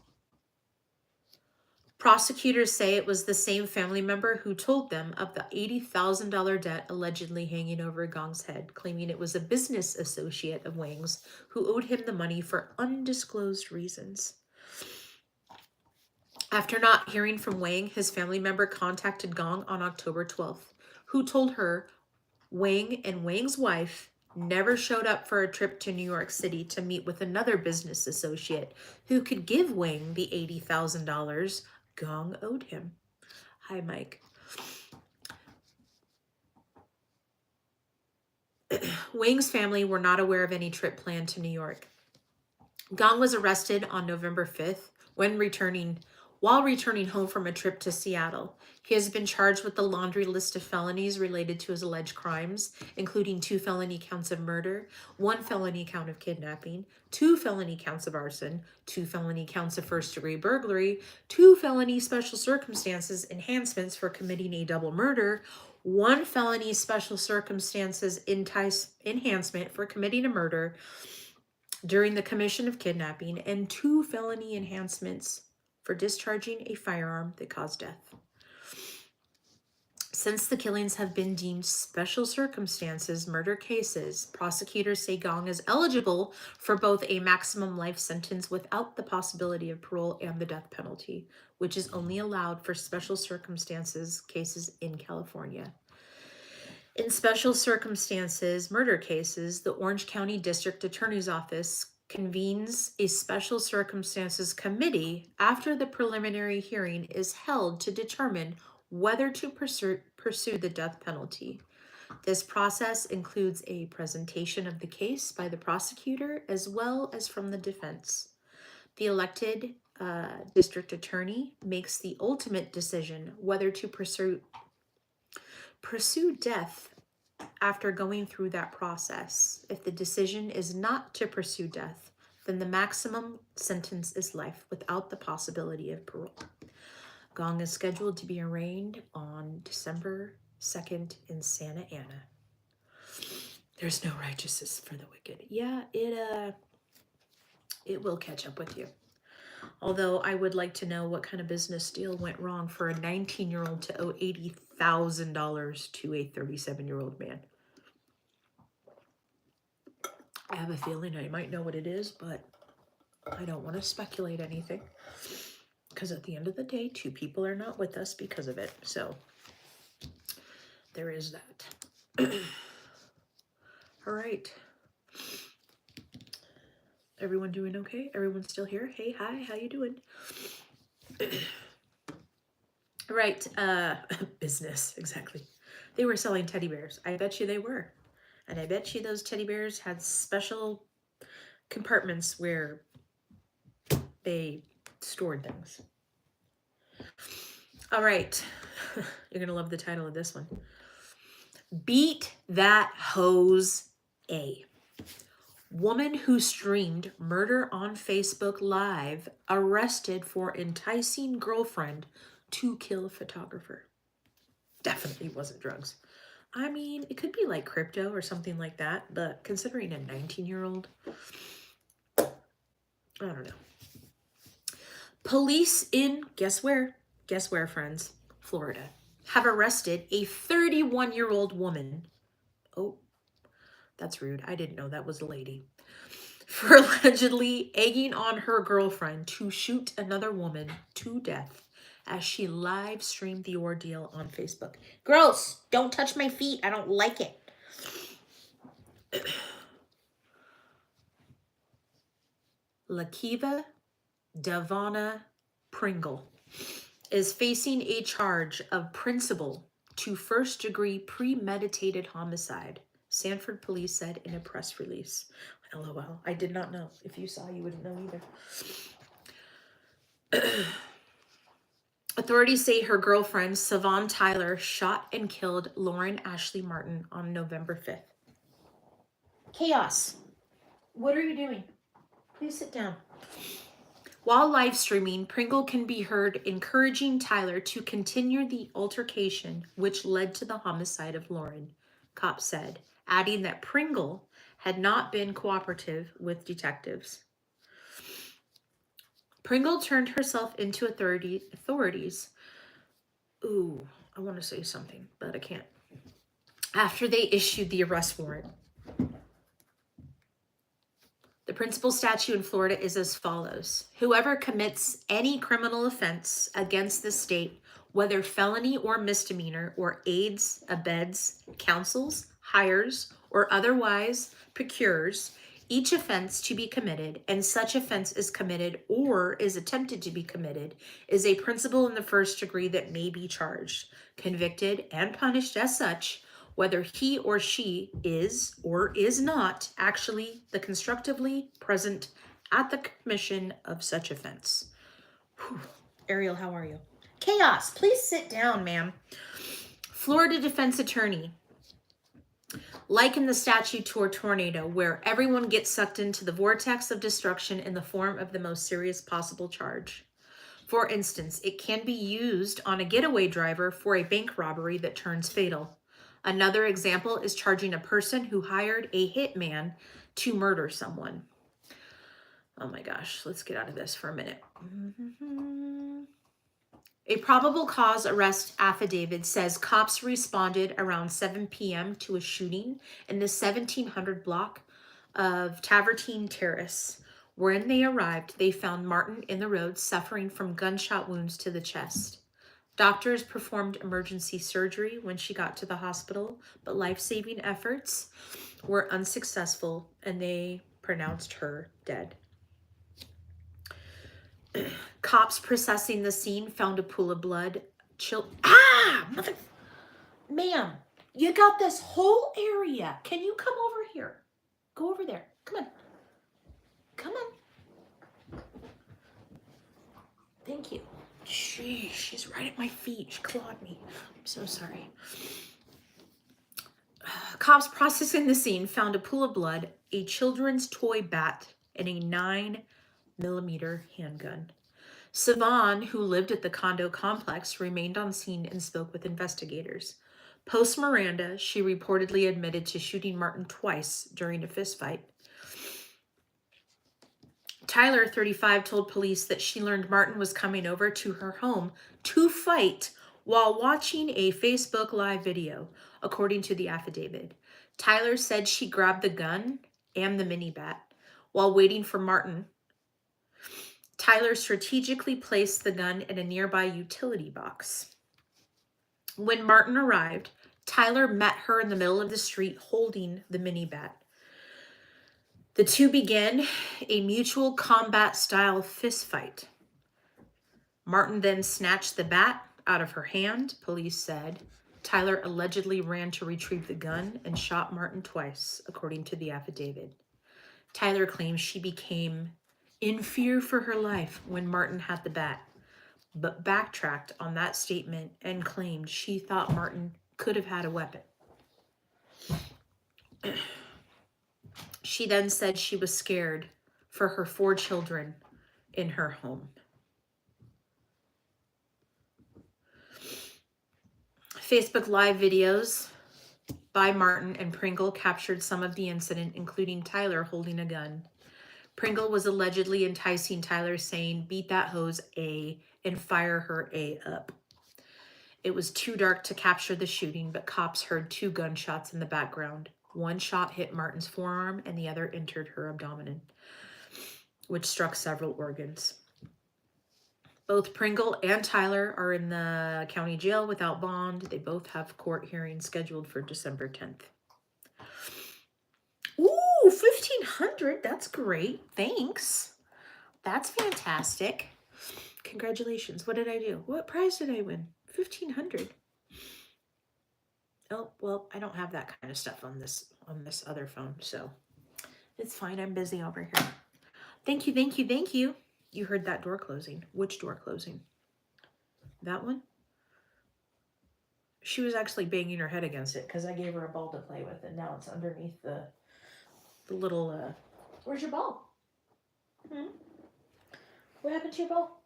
Prosecutors say it was the same family member who told them of the $80,000 debt allegedly hanging over Gong's head, claiming it was a business associate of Wang's who owed him the money for undisclosed reasons. After not hearing from Wang, his family member contacted Gong on October 12th, who told her Wang and Wang's wife never showed up for a trip to New York City to meet with another business associate who could give Wang the $80,000 Gong owed him. Hi, Mike. Wang's family were not aware of any trip planned to New York. Gong was arrested on November 5th while returning home from a trip to Seattle. He has been charged with the laundry list of felonies related to his alleged crimes, including 2 felony counts of murder, 1 felony count of kidnapping, 2 felony counts of arson, 2 felony counts of first-degree burglary, 2 felony special circumstances enhancements for committing a double murder, 1 felony special circumstances enhancement for committing a murder during the commission of kidnapping, and 2 felony enhancements for discharging a firearm that caused death. Since the killings have been deemed special circumstances murder cases, prosecutors say Gong is eligible for both a maximum life sentence without the possibility of parole and the death penalty, which is only allowed for special circumstances cases in California. In special circumstances murder cases, the Orange County District Attorney's Office convenes a special circumstances committee after the preliminary hearing is held to determine whether to pursue the death penalty. This process includes a presentation of the case by the prosecutor as well as from the defense. The elected district attorney makes the ultimate decision whether to pursue death after going through that process. If the decision is not to pursue death, then the maximum sentence is life without the possibility of parole. Gong is scheduled to be arraigned on December 2nd in Santa Ana. There's no righteousness for the wicked. Yeah, it will catch up with you. Although I would like to know what kind of business deal went wrong for a 19-year-old to owe $80,000 to a 37-year-old man. I have a feeling I might know what it is, but I don't want to speculate anything. Because at the end of the day, 2 people are not with us because of it. So there is that. All right. Everyone doing okay? Everyone still here? Hey, hi, how you doing? Right, business, exactly. They were selling teddy bears. I bet you they were. And I bet you those teddy bears had special compartments where they stored things. All right. You're going to love the title of this one. Beat That Hose A. Woman who streamed murder on Facebook Live arrested for enticing girlfriend to kill photographer. Definitely wasn't drugs. I mean, it could be like crypto or something like that, but considering a 19-year-old, I don't know. Police in, guess where, friends? Florida, have arrested a 31-year-old woman. Oh, that's rude. I didn't know that was a lady. For allegedly egging on her girlfriend to shoot another woman to death as she live streamed the ordeal on Facebook. Gross! Don't touch my feet. I don't like it. Lakiva Davana Pringle is facing a charge of principal to first-degree premeditated homicide, Sanford police said in a press release. LOL. I did not know. If you saw, you wouldn't know either. Authorities say her girlfriend, Savon Tyler, shot and killed Lauren Ashley Martin on November 5th. Chaos. What are you doing? Please sit down. While live streaming, Pringle can be heard encouraging Tyler to continue the altercation, which led to the homicide of Lauren, cops said, adding that Pringle had not been cooperative with detectives. Pringle turned herself into authorities. Ooh, I want to say something, but I can't. After they issued the arrest warrant. The principal statute in Florida is as follows. Whoever commits any criminal offense against the state, whether felony or misdemeanor, or aids, abets, counsels, hires, or otherwise procures each offense to be committed, and such offense is committed or is attempted to be committed, is a principal in the first degree that may be charged, convicted, and punished as such, whether he or she is or is not actually the constructively present at the commission of such offense. Whew. Ariel, how are you? Chaos, please sit down, ma'am. Florida defense attorney. Liken the statute to a tornado where everyone gets sucked into the vortex of destruction in the form of the most serious possible charge. For instance, it can be used on a getaway driver for a bank robbery that turns fatal. Another example is charging a person who hired a hitman to murder someone. Oh my gosh, let's get out of this for a minute. A probable cause arrest affidavit says cops responded around 7 p.m. to a shooting in the 1700 block of Tavertine Terrace. When they arrived, they found Martin in the road suffering from gunshot wounds to the chest. Doctors performed emergency surgery when she got to the hospital, but life-saving efforts were unsuccessful and they pronounced her dead. Cops processing the scene found a pool of blood. Ma'am, you got this whole area. Can you come over here? Go over there. Come on. Come on. Thank you. Sheesh, she's right at my feet. She clawed me. I'm so sorry. Cops processing the scene found a pool of blood, a children's toy bat, and a 9mm handgun. Savon, who lived at the condo complex, remained on scene and spoke with investigators. Post Miranda, she reportedly admitted to shooting Martin twice during a fistfight. Tyler, 35, told police that she learned Martin was coming over to her home to fight while watching a Facebook Live video, according to the affidavit. Tyler said she grabbed the gun and the mini bat. While waiting for Martin, Tyler strategically placed the gun in a nearby utility box. When Martin arrived, Tyler met her in the middle of the street holding the mini bat. The two began a mutual combat-style fistfight. Martin then snatched the bat out of her hand, police said. Tyler allegedly ran to retrieve the gun and shot Martin twice, according to the affidavit. Tyler claims she became in fear for her life when Martin had the bat, but backtracked on that statement and claimed she thought Martin could have had a weapon. She then said she was scared for her 4 children in her home. Facebook Live videos by Martin and Pringle captured some of the incident, including Tyler holding a gun. Pringle was allegedly enticing Tyler, saying, "Beat that hose A and fire her A up." It was too dark to capture the shooting, but cops heard 2 gunshots in the background. One shot hit Martin's forearm and the other entered her abdomen, which struck several organs. Both Pringle and Tyler are in the county jail without bond. They both have court hearings scheduled for December 10th. Ooh, 1,500. That's great. Thanks. That's fantastic. Congratulations. What did I do? What prize did I win? 1,500. Oh, well, I don't have that kind of stuff on this other phone, so it's fine. I'm busy over here. Thank you, thank you, thank you. You heard that door closing. Which door closing? That one? She was actually banging her head against it because I gave her a ball to play with, and now it's underneath the little, where's your ball? Hmm? What happened to your ball?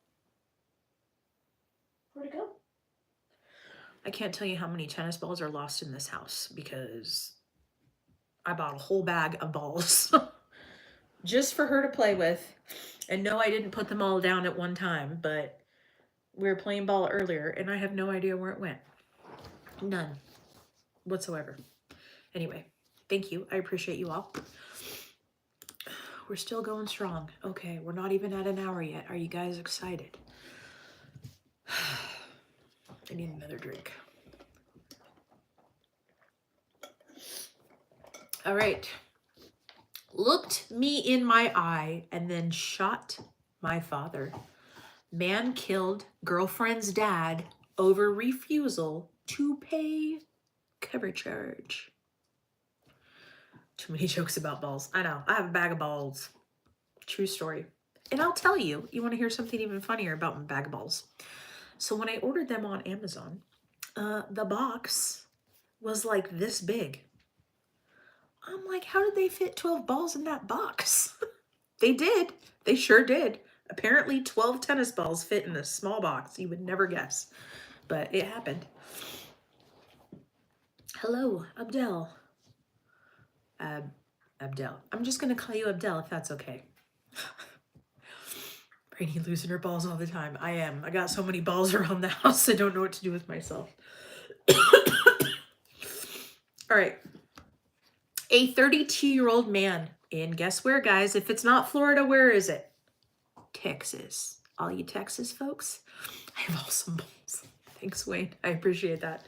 Where'd it go? I can't tell you how many tennis balls are lost in this house because I bought a whole bag of balls just for her to play with. And no, I didn't put them all down at one time, but we were playing ball earlier and I have no idea where it went. None whatsoever. Anyway, thank you. I appreciate you all. We're still going strong. Okay, we're not even at an hour yet. Are you guys excited? I need another drink. All right. Looked me in my eye and then shot my father. Man killed girlfriend's dad over refusal to pay cover charge. Too many jokes about balls. I know. I have a bag of balls. True story. And I'll tell you, you want to hear something even funnier about my bag of balls. So when I ordered them on Amazon, the box was like this big. I'm like, how did they fit 12 balls in that box? They did. They sure did. Apparently 12 tennis balls fit in a small box. You would never guess. But it happened. Hello, Abdel. Abdel. I'm just going to call you Abdel if that's okay. Brainy losing her balls all the time. I am. I got so many balls around the house, I don't know what to do with myself. All right. A 32-year-old man in, guess where, guys? If it's not Florida, where is it? Texas. All you Texas folks, I have awesome balls. Thanks, Wayne. I appreciate that.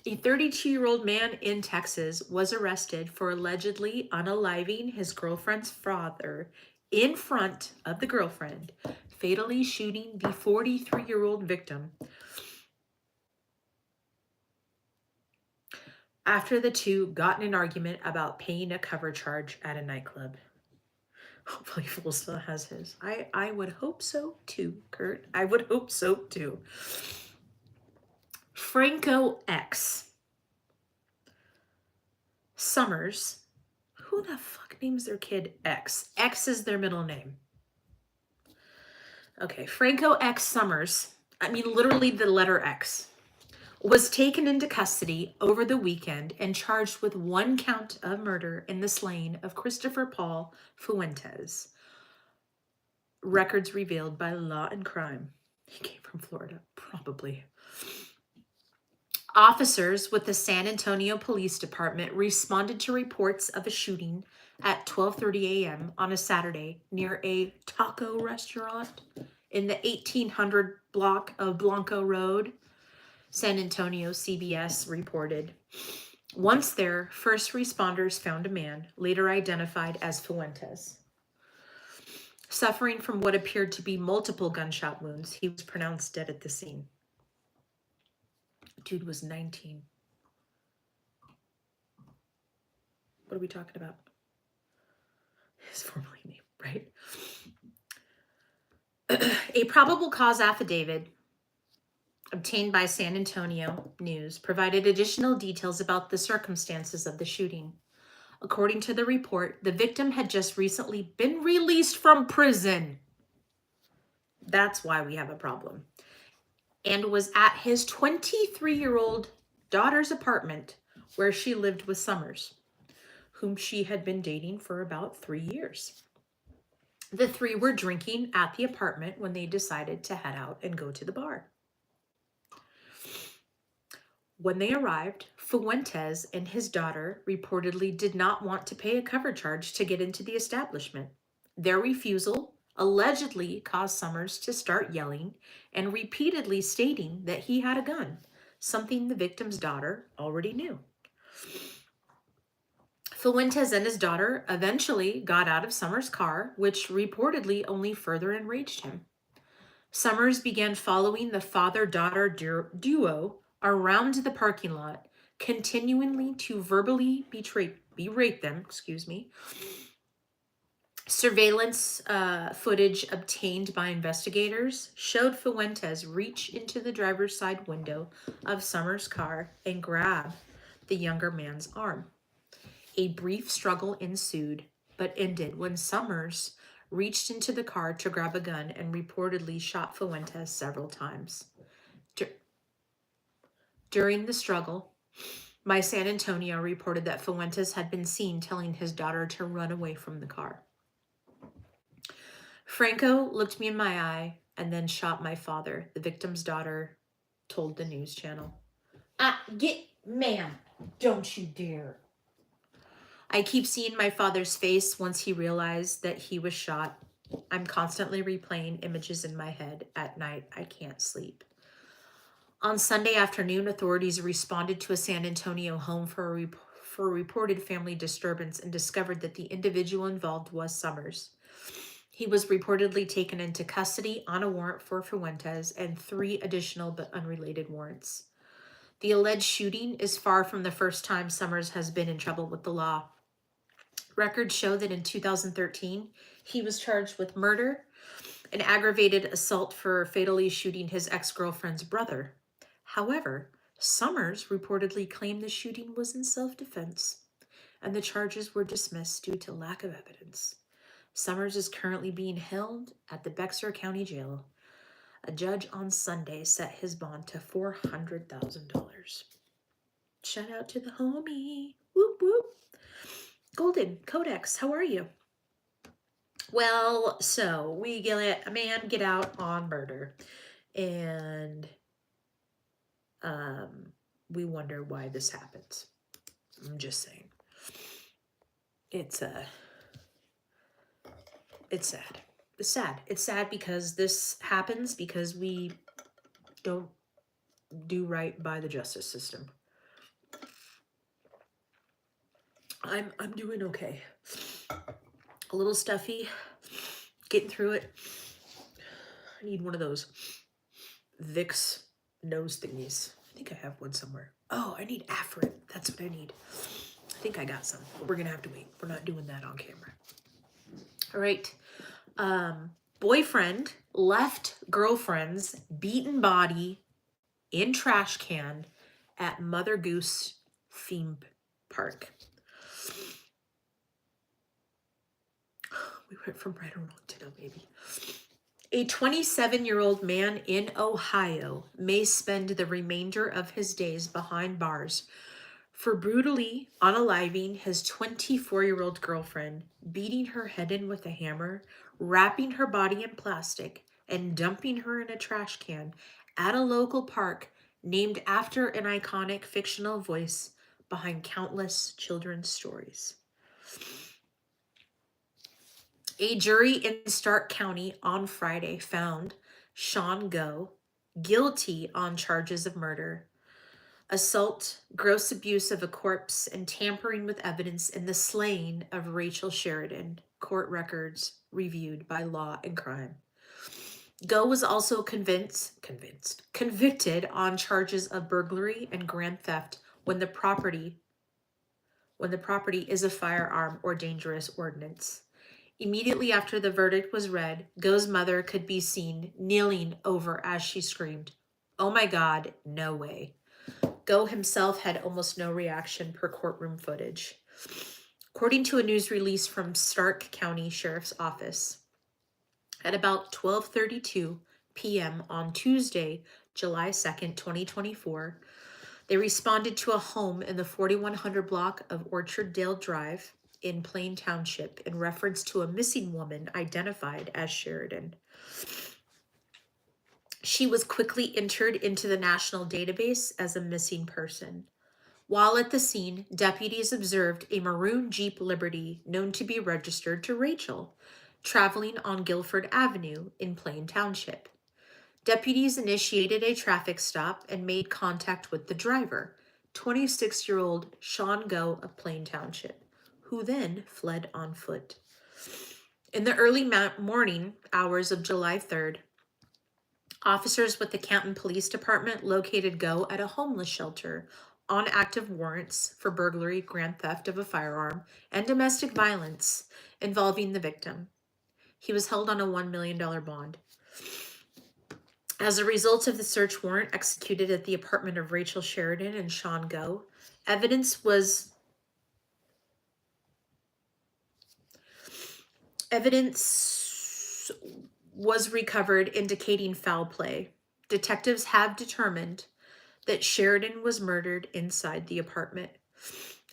A 32-year-old man in Texas was arrested for allegedly unaliving his girlfriend's father in front of the girlfriend, fatally shooting the 43-year-old victim after the two got in an argument about paying a cover charge at a nightclub. Hopefully Fool still has his. I would hope so too, Kurt. I would hope so too. Franco X. Summers. Who the fuck names their kid X? X is their middle name. Okay, Franco X Summers. I mean, literally the letter X. Was taken into custody over the weekend and charged with 1 count of murder in the slaying of Christopher Paul Fuentes. Records revealed by Law and Crime. He came from Florida, probably. Officers with the San Antonio Police Department responded to reports of a shooting at 12:30 a.m. on a Saturday near a taco restaurant in the 1800 block of Blanco Road. San Antonio CBS reported. Once there, first responders found a man, later identified as Fuentes. Suffering from what appeared to be multiple gunshot wounds, he was pronounced dead at the scene. Dude was 19. What are we talking about? His formerly name, right? A probable cause affidavit obtained by San Antonio News provided additional details about the circumstances of the shooting. According to the report, the victim had just recently been released from prison. That's why we have a problem. And was at his 23-year-old daughter's apartment where she lived with Summers, whom she had been dating for about 3 years. The three were drinking at the apartment when they decided to head out and go to the bar. When they arrived, Fuentes and his daughter reportedly did not want to pay a cover charge to get into the establishment. Their refusal allegedly caused Summers to start yelling and repeatedly stating that he had a gun, something the victim's daughter already knew. Fuentes and his daughter eventually got out of Summers' car, which reportedly only further enraged him. Summers began following the father-daughter duo around the parking lot, continually to verbally berate them, excuse me. Surveillance footage obtained by investigators showed Fuentes reach into the driver's side window of Summers' car and grab the younger man's arm. A brief struggle ensued, but ended when Summers reached into the car to grab a gun and reportedly shot Fuentes several times. During the struggle, My San Antonio reported that Fuentes had been seen telling his daughter to run away from the car. Franco looked me in my eye and then shot my father, the victim's daughter told the news channel. Ma'am, don't you dare. I keep seeing my father's face once he realized that he was shot. I'm constantly replaying images in my head. At night, I can't sleep. On Sunday afternoon, authorities responded to a San Antonio home for a reported family disturbance and discovered that the individual involved was Summers. He was reportedly taken into custody on a warrant for Fuentes and 3 additional but unrelated warrants. The alleged shooting is far from the first time Summers has been in trouble with the law. Records show that in 2013, he was charged with murder and aggravated assault for fatally shooting his ex-girlfriend's brother. However, Summers reportedly claimed the shooting was in self-defense, and the charges were dismissed due to lack of evidence. Summers is currently being held at the Bexar County Jail. A judge on Sunday set his bond to $400,000. Shout out to the homie. Whoop, whoop. Golden Codex, how are you? Well, so we let a man get out on murder, and we wonder why this happens. I'm just saying. It's sad. It's sad. It's sad because this happens because we don't do right by the justice system. I'm doing okay. A little stuffy, getting through it. I need one of those Vicks nose thingies. I think I have one somewhere. Oh, I need Afrin. That's what I need. I think I got some, but we're gonna have to wait. We're not doing that on camera. All right. Boyfriend left girlfriend's beaten body in trash can at Mother Goose theme park. We went from right or wrong to no, maybe. A 27-year-old man in Ohio may spend the remainder of his days behind bars for brutally unaliving his 24-year-old girlfriend, beating her head in with a hammer, wrapping her body in plastic, and dumping her in a trash can at a local park named after an iconic fictional voice behind countless children's stories. A jury in Stark County on Friday found Sean Go guilty on charges of murder, assault, gross abuse of a corpse, and tampering with evidence in the slaying of Rachel Sheridan, court records reviewed by Law and Crime. Go was also convicted on charges of burglary and grand theft when the property is a firearm or dangerous ordinance. Immediately after the verdict was read, Go's mother could be seen kneeling over as she screamed, "Oh my God, no way." Go himself had almost no reaction per courtroom footage. According to a news release from Stark County Sheriff's Office, at about 12:32 p.m. on Tuesday, July 2nd, 2024, they responded to a home in the 4100 block of Orchard Dale Drive in Plain Township in reference to a missing woman identified as Sheridan. She was quickly entered into the national database as a missing person. While at the scene, deputies observed a maroon Jeep Liberty known to be registered to Rachel, traveling on Guilford Avenue in Plain Township. Deputies initiated a traffic stop and made contact with the driver, 26-year-old Sean Go of Plain Township, who then fled on foot. In the early morning hours of July 3rd, Officers with the Canton Police Department located Go at a homeless shelter on active warrants for burglary, grand theft of a firearm, and domestic violence involving the victim. He was held on a $1 million bond. As a result of the search warrant executed at the apartment of Rachel Sheridan and Sean Go, evidence was recovered indicating foul play. Detectives have determined that Sheridan was murdered inside the apartment.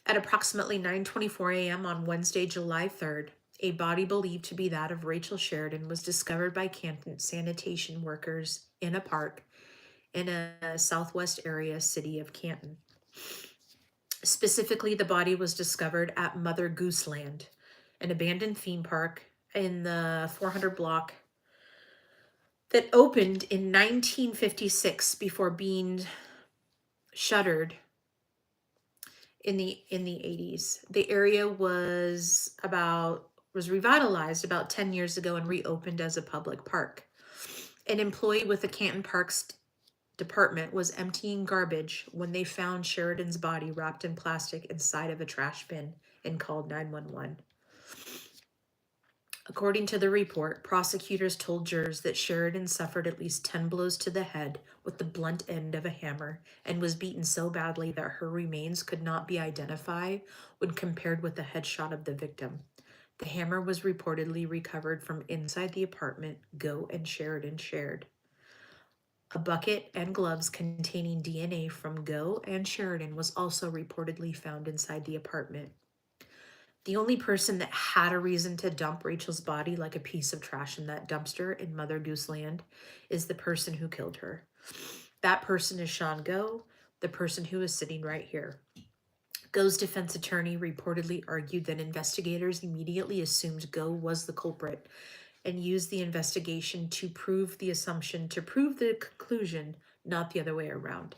At approximately 9:24 a.m. on Wednesday, July 3rd, a body believed to be that of Rachel Sheridan was discovered by Canton sanitation workers in a park in a southwest area city of Canton. Specifically, the body was discovered at Mother Goose Land, an abandoned theme park in the 400 block that opened in 1956 before being shuttered in the 80s. The area was revitalized about 10 years ago and reopened as a public park. An employee with the Canton Parks Department was emptying garbage when they found Sheridan's body wrapped in plastic inside of a trash bin and called 911. According to the report, prosecutors told jurors that Sheridan suffered at least 10 blows to the head with the blunt end of a hammer and was beaten so badly that her remains could not be identified when compared with the headshot of the victim. The hammer was reportedly recovered from inside the apartment Go and Sheridan shared. A bucket and gloves containing DNA from Go and Sheridan was also reportedly found inside the apartment. The only person that had a reason to dump Rachel's body like a piece of trash in that dumpster in Mother Goose Land is the person who killed her. That person is Sean Go, the person who is sitting right here. Go's defense attorney reportedly argued that investigators immediately assumed Go was the culprit and used the investigation to prove the conclusion, not the other way around.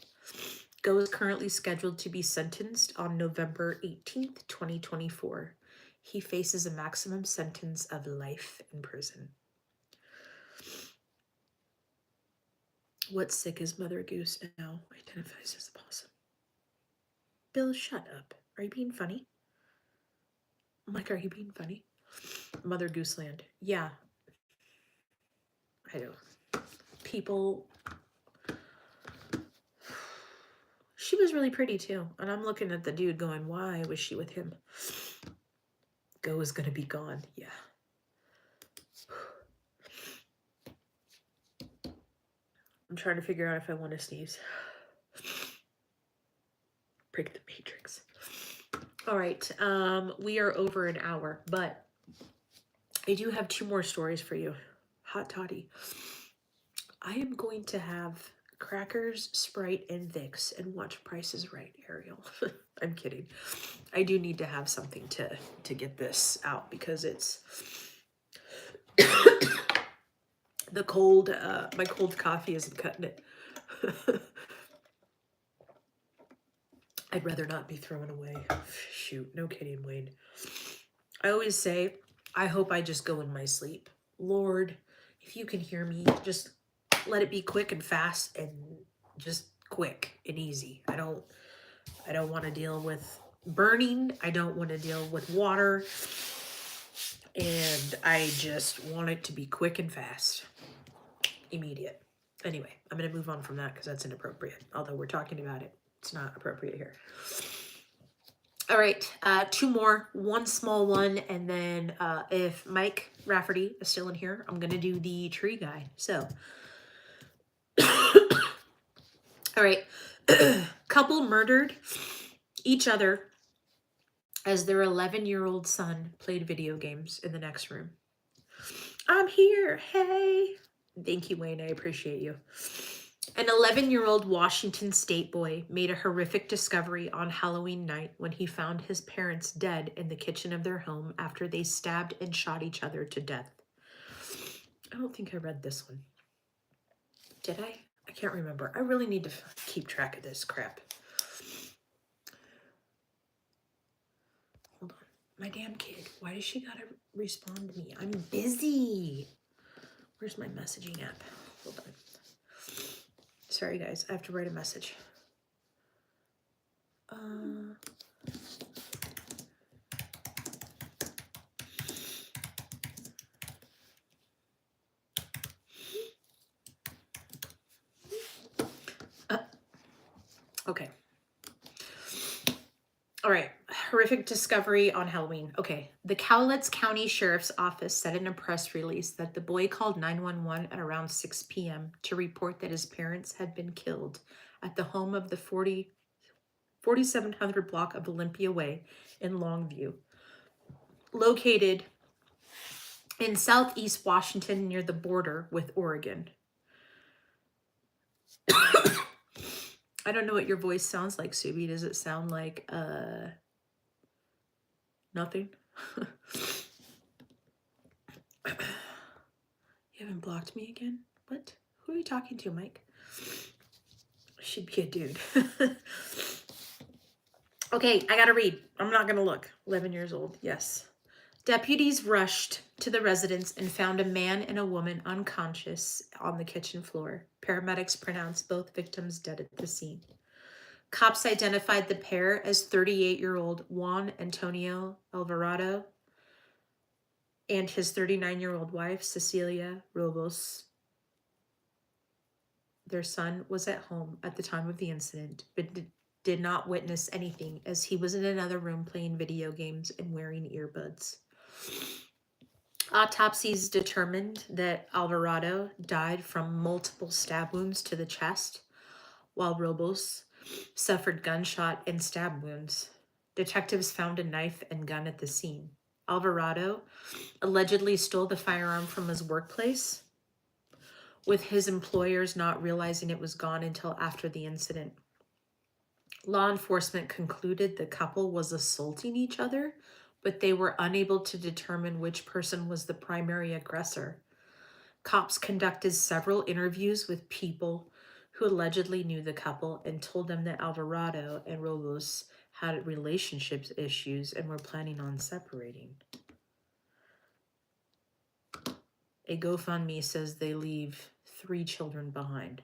Go is currently scheduled to be sentenced on November 18th, 2024. He faces a maximum sentence of life in prison. What sick is Mother Goose now? Identifies as a possum. Bill, shut up. Are you being funny? Mike, are you being funny? Mother Goose Land. Yeah. I know. People... She was really pretty too. And I'm looking at the dude going, why was she with him? Go is going to be gone. Yeah. I'm trying to figure out if I want to sneeze. Break the matrix. All right. We are over an hour, but I do have 2 more stories for you. Hot toddy. I am going to have crackers, Sprite, and Vicks and watch Price is Right, Ariel. I'm kidding. I do need to have something to get this out because it's the cold, my cold coffee isn't cutting it. I'd rather not be thrown away. Shoot, no kidding, Wayne. I always say, I hope I just go in my sleep. Lord, if you can hear me, just let it be quick and fast and just quick and easy. I don't want to deal with burning. I don't want to deal with water. And I just want it to be quick and fast. Immediate. Anyway, I'm going to move on from that because that's inappropriate. Although we're talking about it, it's not appropriate here. All right, 2 more, 1 small one, and then if Mike Rafferty is still in here, I'm going to do the tree guy. So, all right, couple murdered each other as their 11-year-old son played video games in the next room. I'm here, hey. Thank you, Wayne, I appreciate you. An 11-year-old Washington State boy made a horrific discovery on Halloween night when he found his parents dead in the kitchen of their home after they stabbed and shot each other to death. I don't think I read this one. Did I? I can't remember. I really need to keep track of this crap. Hold on. My damn kid. Why does she gotta respond to me? I'm busy. Where's my messaging app? Hold on. Sorry, guys. I have to write a message. Okay. All right. Horrific discovery on Halloween. Okay. The Cowlitz County Sheriff's Office said in a press release that the boy called 911 at around 6 p.m. to report that his parents had been killed at the home of the 4700 block of Olympia Way in Longview, located in southeast Washington near the border with Oregon. I don't know what your voice sounds like, Subi. Does it sound like nothing? You haven't blocked me again? What? Who are you talking to, Mike? Should be a dude. Okay, I gotta read. I'm not gonna look. 11 years old, yes. Deputies rushed to the residence and found a man and a woman unconscious on the kitchen floor. Paramedics pronounced both victims dead at the scene. Cops identified the pair as 38-year-old Juan Antonio Alvarado and his 39-year-old wife, Cecilia Robles. Their son was at home at the time of the incident, but did not witness anything as he was in another room playing video games and wearing earbuds. Autopsies determined that Alvarado died from multiple stab wounds to the chest, while Robles suffered gunshot and stab wounds. Detectives found a knife and gun at the scene. Alvarado allegedly stole the firearm from his workplace, with his employers not realizing it was gone until after the incident. Law enforcement concluded the couple was assaulting each other, but they were unable to determine which person was the primary aggressor. Cops conducted several interviews with people who allegedly knew the couple and told them that Alvarado and Robles had relationship issues and were planning on separating. A GoFundMe says they leave 3 children behind.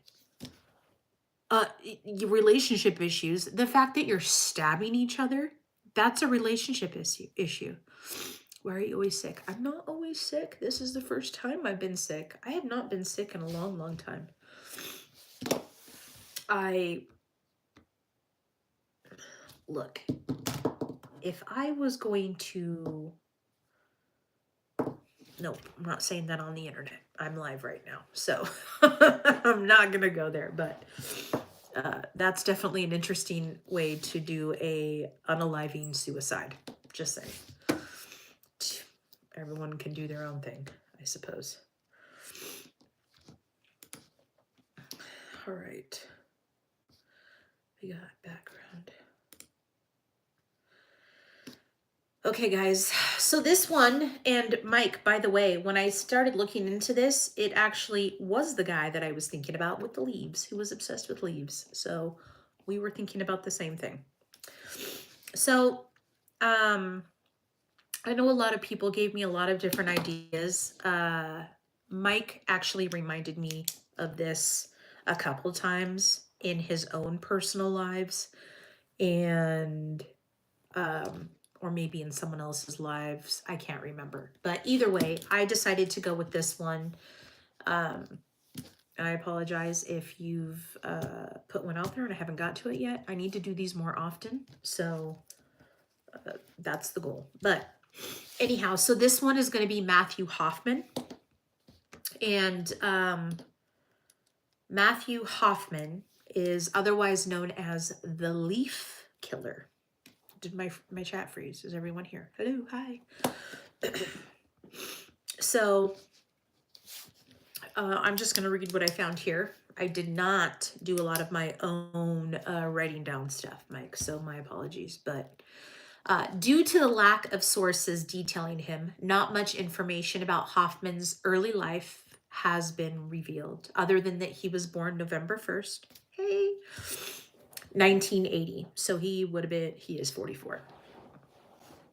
Relationship issues. The fact that you're stabbing each other, that's a relationship issue. Why are you always sick? I'm not always sick. This is the first time I've been sick. I have not been sick in a long, long time. Look, if I was going to... Nope, I'm not saying that on the internet. I'm live right now, so I'm not going to go there, but that's definitely an interesting way to do a unaliving suicide. Just saying. Everyone can do their own thing, I suppose. All right. We got background. Okay, guys. So this one, and Mike, by the way, when I started looking into this, it actually was the guy that I was thinking about with the leaves, who was obsessed with leaves. So we were thinking about the same thing. So, I know a lot of people gave me a lot of different ideas. Mike actually reminded me of this a couple times in his own personal lives, and or maybe in someone else's lives. I can't remember. But either way, I decided to go with this one. I apologize if you've put one out there and I haven't got to it yet. I need to do these more often. So that's the goal. But anyhow, so this one is going to be Matthew Hoffman. And Matthew Hoffman is otherwise known as the Leaf Killer. Did my chat freeze? Is everyone here? Hello, hi. So I'm just going to read what I found here. I did not do a lot of my own writing down stuff, Mike, so my apologies. But due to the lack of sources detailing him, not much information about Hoffman's early life has been revealed, other than that he was born November 1st, 1980. So he would have been, he is 44.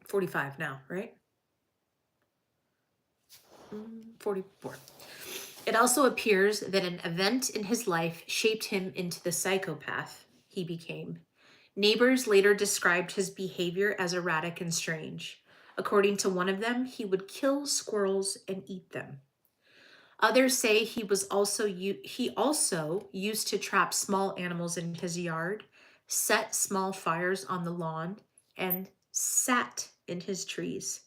45 now, right? 44. It also appears that an event in his life shaped him into the psychopath he became. Neighbors later described his behavior as erratic and strange. According to one of them, he would kill squirrels and eat them. Others say he also used to trap small animals in his yard, set small fires on the lawn, and sat in his trees.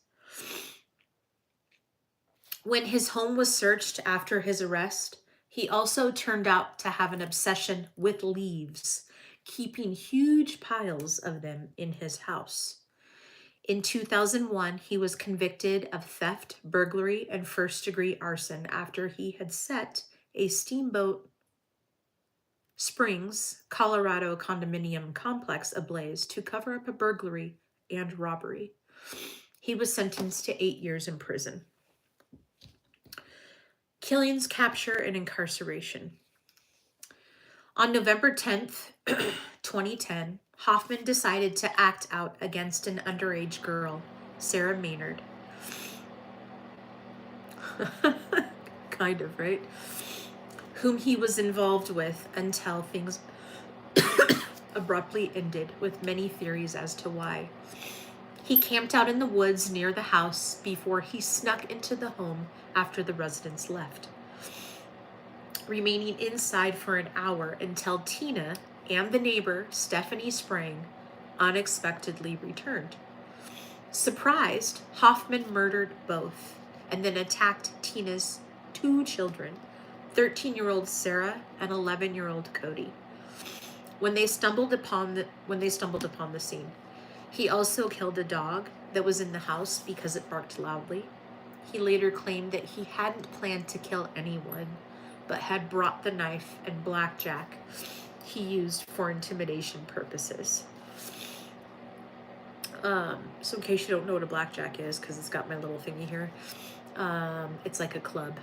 When his home was searched after his arrest, he also turned out to have an obsession with leaves, keeping huge piles of them in his house. In 2001, he was convicted of theft, burglary, and first-degree arson after he had set a Steamboat Springs, Colorado condominium complex ablaze to cover up a burglary and robbery. He was sentenced to 8 years in prison. Killings, capture, and incarceration. On November 10th, 2010, Hoffman decided to act out against an underage girl, Sarah Maynard. Kind of, right? Whom he was involved with until things abruptly ended, with many theories as to why. He camped out in the woods near the house before he snuck into the home after the residents left, remaining inside for an hour until Tina and the neighbor, Stephanie Sprang, unexpectedly returned. Surprised, Hoffman murdered both and then attacked Tina's 2 children, 13-year-old Sarah and 11-year-old Cody, when they stumbled upon the scene. He also killed a dog that was in the house because it barked loudly. He later claimed that he hadn't planned to kill anyone, but had brought the knife and blackjack he used for intimidation purposes. So in case you don't know what a blackjack is, because it's got my little thingy here, it's like a club.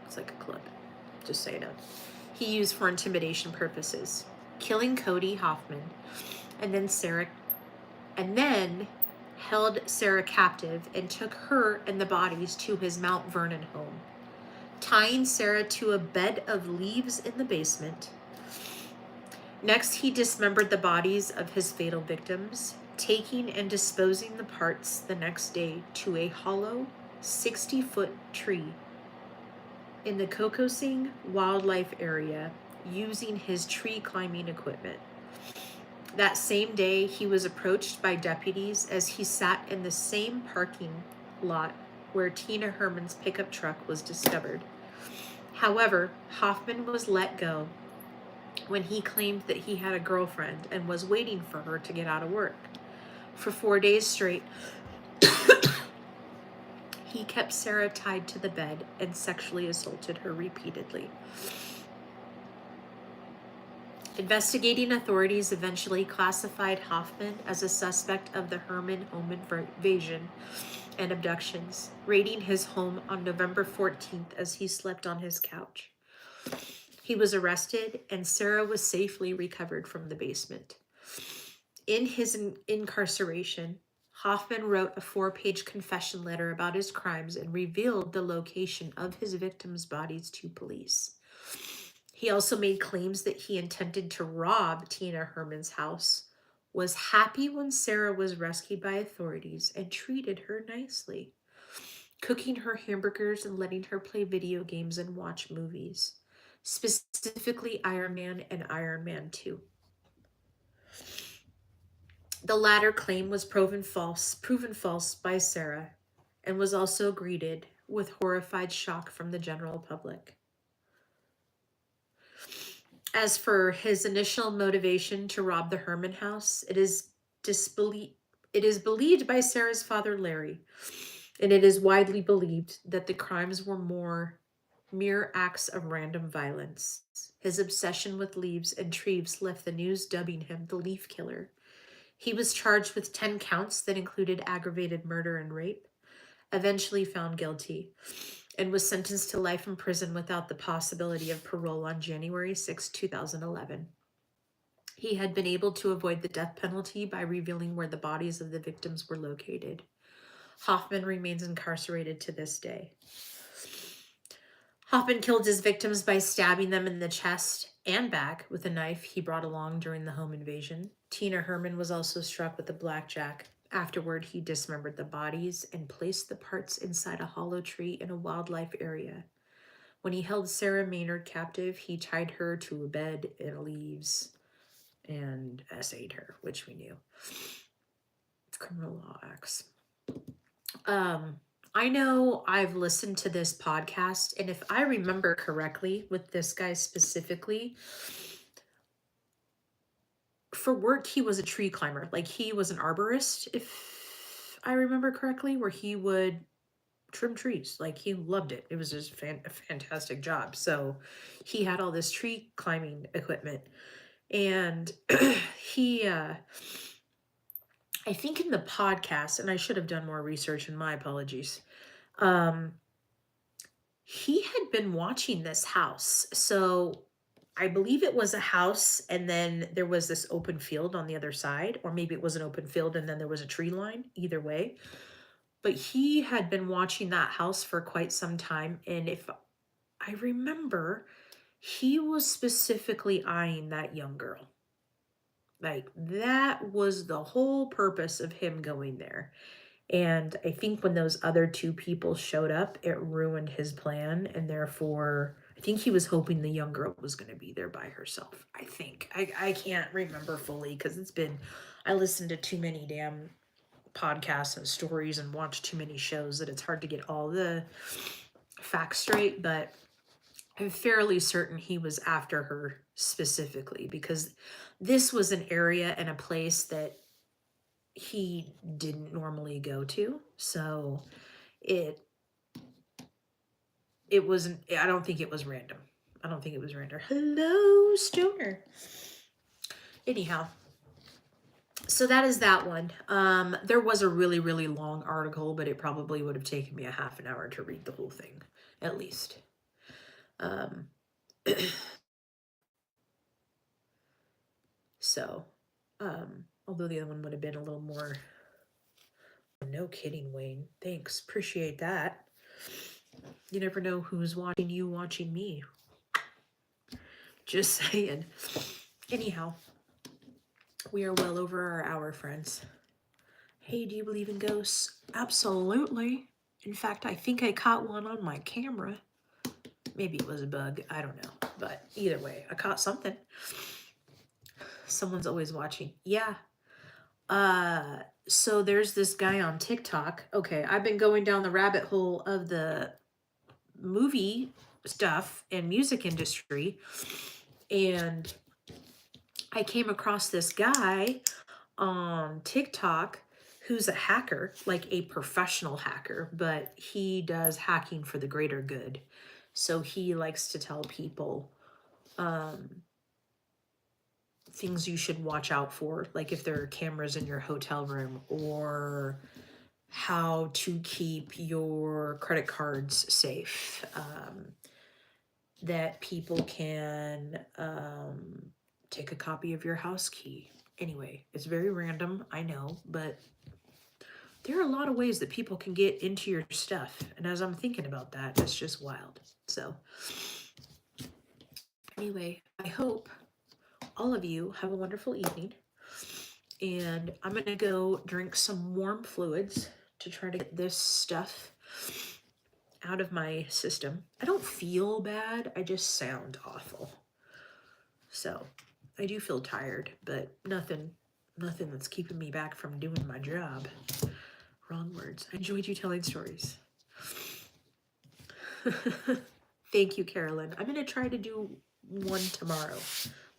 It's like a club, just so you know. He used for intimidation purposes, killing Cody Hoffman, and then held Sarah captive and took her and the bodies to his Mount Vernon home, tying Sarah to a bed of leaves in the basement. Next, he dismembered the bodies of his fatal victims, taking and disposing the parts the next day to a hollow 60-foot tree in the Kokosing Wildlife Area using his tree climbing equipment. That same day, he was approached by deputies as he sat in the same parking lot where Tina Herman's pickup truck was discovered. However, Hoffman was let go when he claimed that he had a girlfriend and was waiting for her to get out of work. For 4 days straight, he kept Sarah tied to the bed and sexually assaulted her repeatedly. Investigating authorities eventually classified Hoffman as a suspect of the Herman home invasion and abductions, raiding his home on November 14th as he slept on his couch. He was arrested and Sarah was safely recovered from the basement. In his incarceration, Hoffman wrote a 4-page confession letter about his crimes and revealed the location of his victims' bodies to police. He also made claims that he intended to rob Tina Herman's house, was happy when Sarah was rescued by authorities, and treated her nicely, cooking her hamburgers and letting her play video games and watch movies, specifically Iron Man and Iron Man 2. The latter claim was proven false by Sarah, and was also greeted with horrified shock from the general public. As for his initial motivation to rob the Herman house, it is believed by Sarah's father, Larry, and it is widely believed that the crimes were mere acts of random violence. His obsession with leaves and trees left the news dubbing him the Leaf Killer. He was charged with 10 counts that included aggravated murder and rape, eventually found guilty, and was sentenced to life in prison without the possibility of parole on January 6, 2011. He had been able to avoid the death penalty by revealing where the bodies of the victims were located. Hoffman remains incarcerated to this day. Hoffman killed his victims by stabbing them in the chest and back with a knife he brought along during the home invasion. Tina Herman was also struck with a blackjack. Afterward, he dismembered the bodies and placed the parts inside a hollow tree in a wildlife area. When he held Sarah Maynard captive, he tied her to a bed in leaves and essayed her, which we knew. Criminal law acts. I know I've listened to this podcast, and if I remember correctly, with this guy specifically, for work, he was a tree climber. Like, he was an arborist, if I remember correctly, where he would trim trees. Like, he loved it. It was just a fantastic job. So he had all this tree climbing equipment. And he, I think in the podcast, and I should have done more research, and my apologies, he had been watching this house. So I believe it was a house, and then there was this open field on the other side, or maybe it was an open field and then there was a tree line, either way. But he had been watching that house for quite some time, and if I remember, he was specifically eyeing that young girl. Like, that was the whole purpose of him going there. And I think when those other two people showed up, it ruined his plan. And therefore, I think he was hoping the young girl was going to be there by herself. I think. I can't remember fully because I listened to too many damn podcasts and stories and watched too many shows that it's hard to get all the facts straight. But I'm fairly certain he was after her specifically because this was an area and a place that he didn't normally go to. So it wasn't, I don't think it was random. Hello, Stoner. Anyhow, so that is that one. There was a really, really long article, but it probably would have taken me a half an hour to read the whole thing, at least. So, although the other one would have been a little more. No kidding, Wayne. Thanks. Appreciate that. You never know who's watching you, watching me. Just saying. Anyhow, we are well over our hour, friends. Hey, do you believe in ghosts? Absolutely. In fact, I think I caught one on my camera. Maybe it was a bug. I don't know. But either way, I caught something. Someone's always watching. Yeah. So there's this guy on TikTok. Okay, I've been going down the rabbit hole of the movie stuff and music industry, and I came across this guy on TikTok who's a hacker, like a professional hacker, but he does hacking for the greater good. So he likes to tell people things you should watch out for, like if there are cameras in your hotel room, or how to keep your credit cards safe, that people can take a copy of your house key. Anyway, it's very random, I know, but there are a lot of ways that people can get into your stuff. And as I'm thinking about that, it's just wild. So anyway, I hope all of you have a wonderful evening. And I'm going to go drink some warm fluids to try to get this stuff out of my system. I don't feel bad. I just sound awful. So I do feel tired, but nothing that's keeping me back from doing my job. Wrong words. I enjoyed you telling stories. Thank you, Carolyn. I'm going to try to do one tomorrow.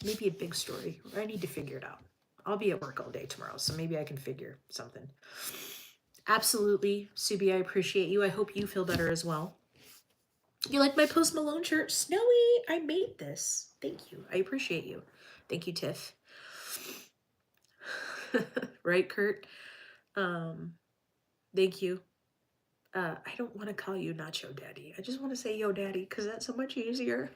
Maybe a big story. I need to figure it out. I'll be at work all day tomorrow, so maybe I can figure something. Absolutely, Subi, I appreciate you. I hope you feel better as well. You like my Post Malone shirt? Snowy, I made this. Thank you. I appreciate you. Thank you, Tiff. Right, Kurt? Thank you. I don't want to call you Nacho Daddy. I just want to say Yo Daddy because that's so much easier.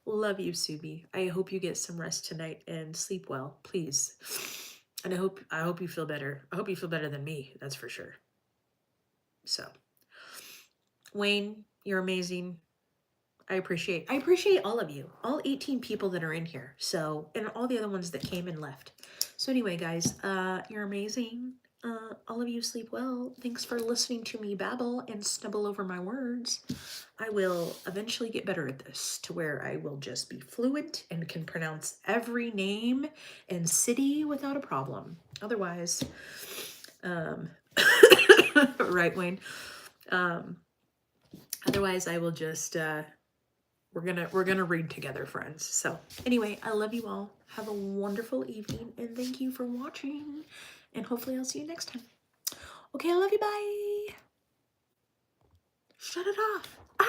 Love you, Subi. I hope you get some rest tonight and sleep well, please. And I hope you feel better. I hope you feel better than me, that's for sure. So, Wayne, you're amazing. I appreciate all of you, all 18 people that are in here. So, and all the other ones that came and left. So anyway, guys, you're amazing. All of you sleep well. Thanks for listening to me babble and stumble over my words. I will eventually get better at this to where I will just be fluent and can pronounce every name and city without a problem. Otherwise, right, Wayne? Otherwise, I will just, we're gonna read together, friends. So anyway, I love you all. Have a wonderful evening, and thank you for watching. And hopefully I'll see you next time. Okay, I love you. Bye. Shut it off. Ah!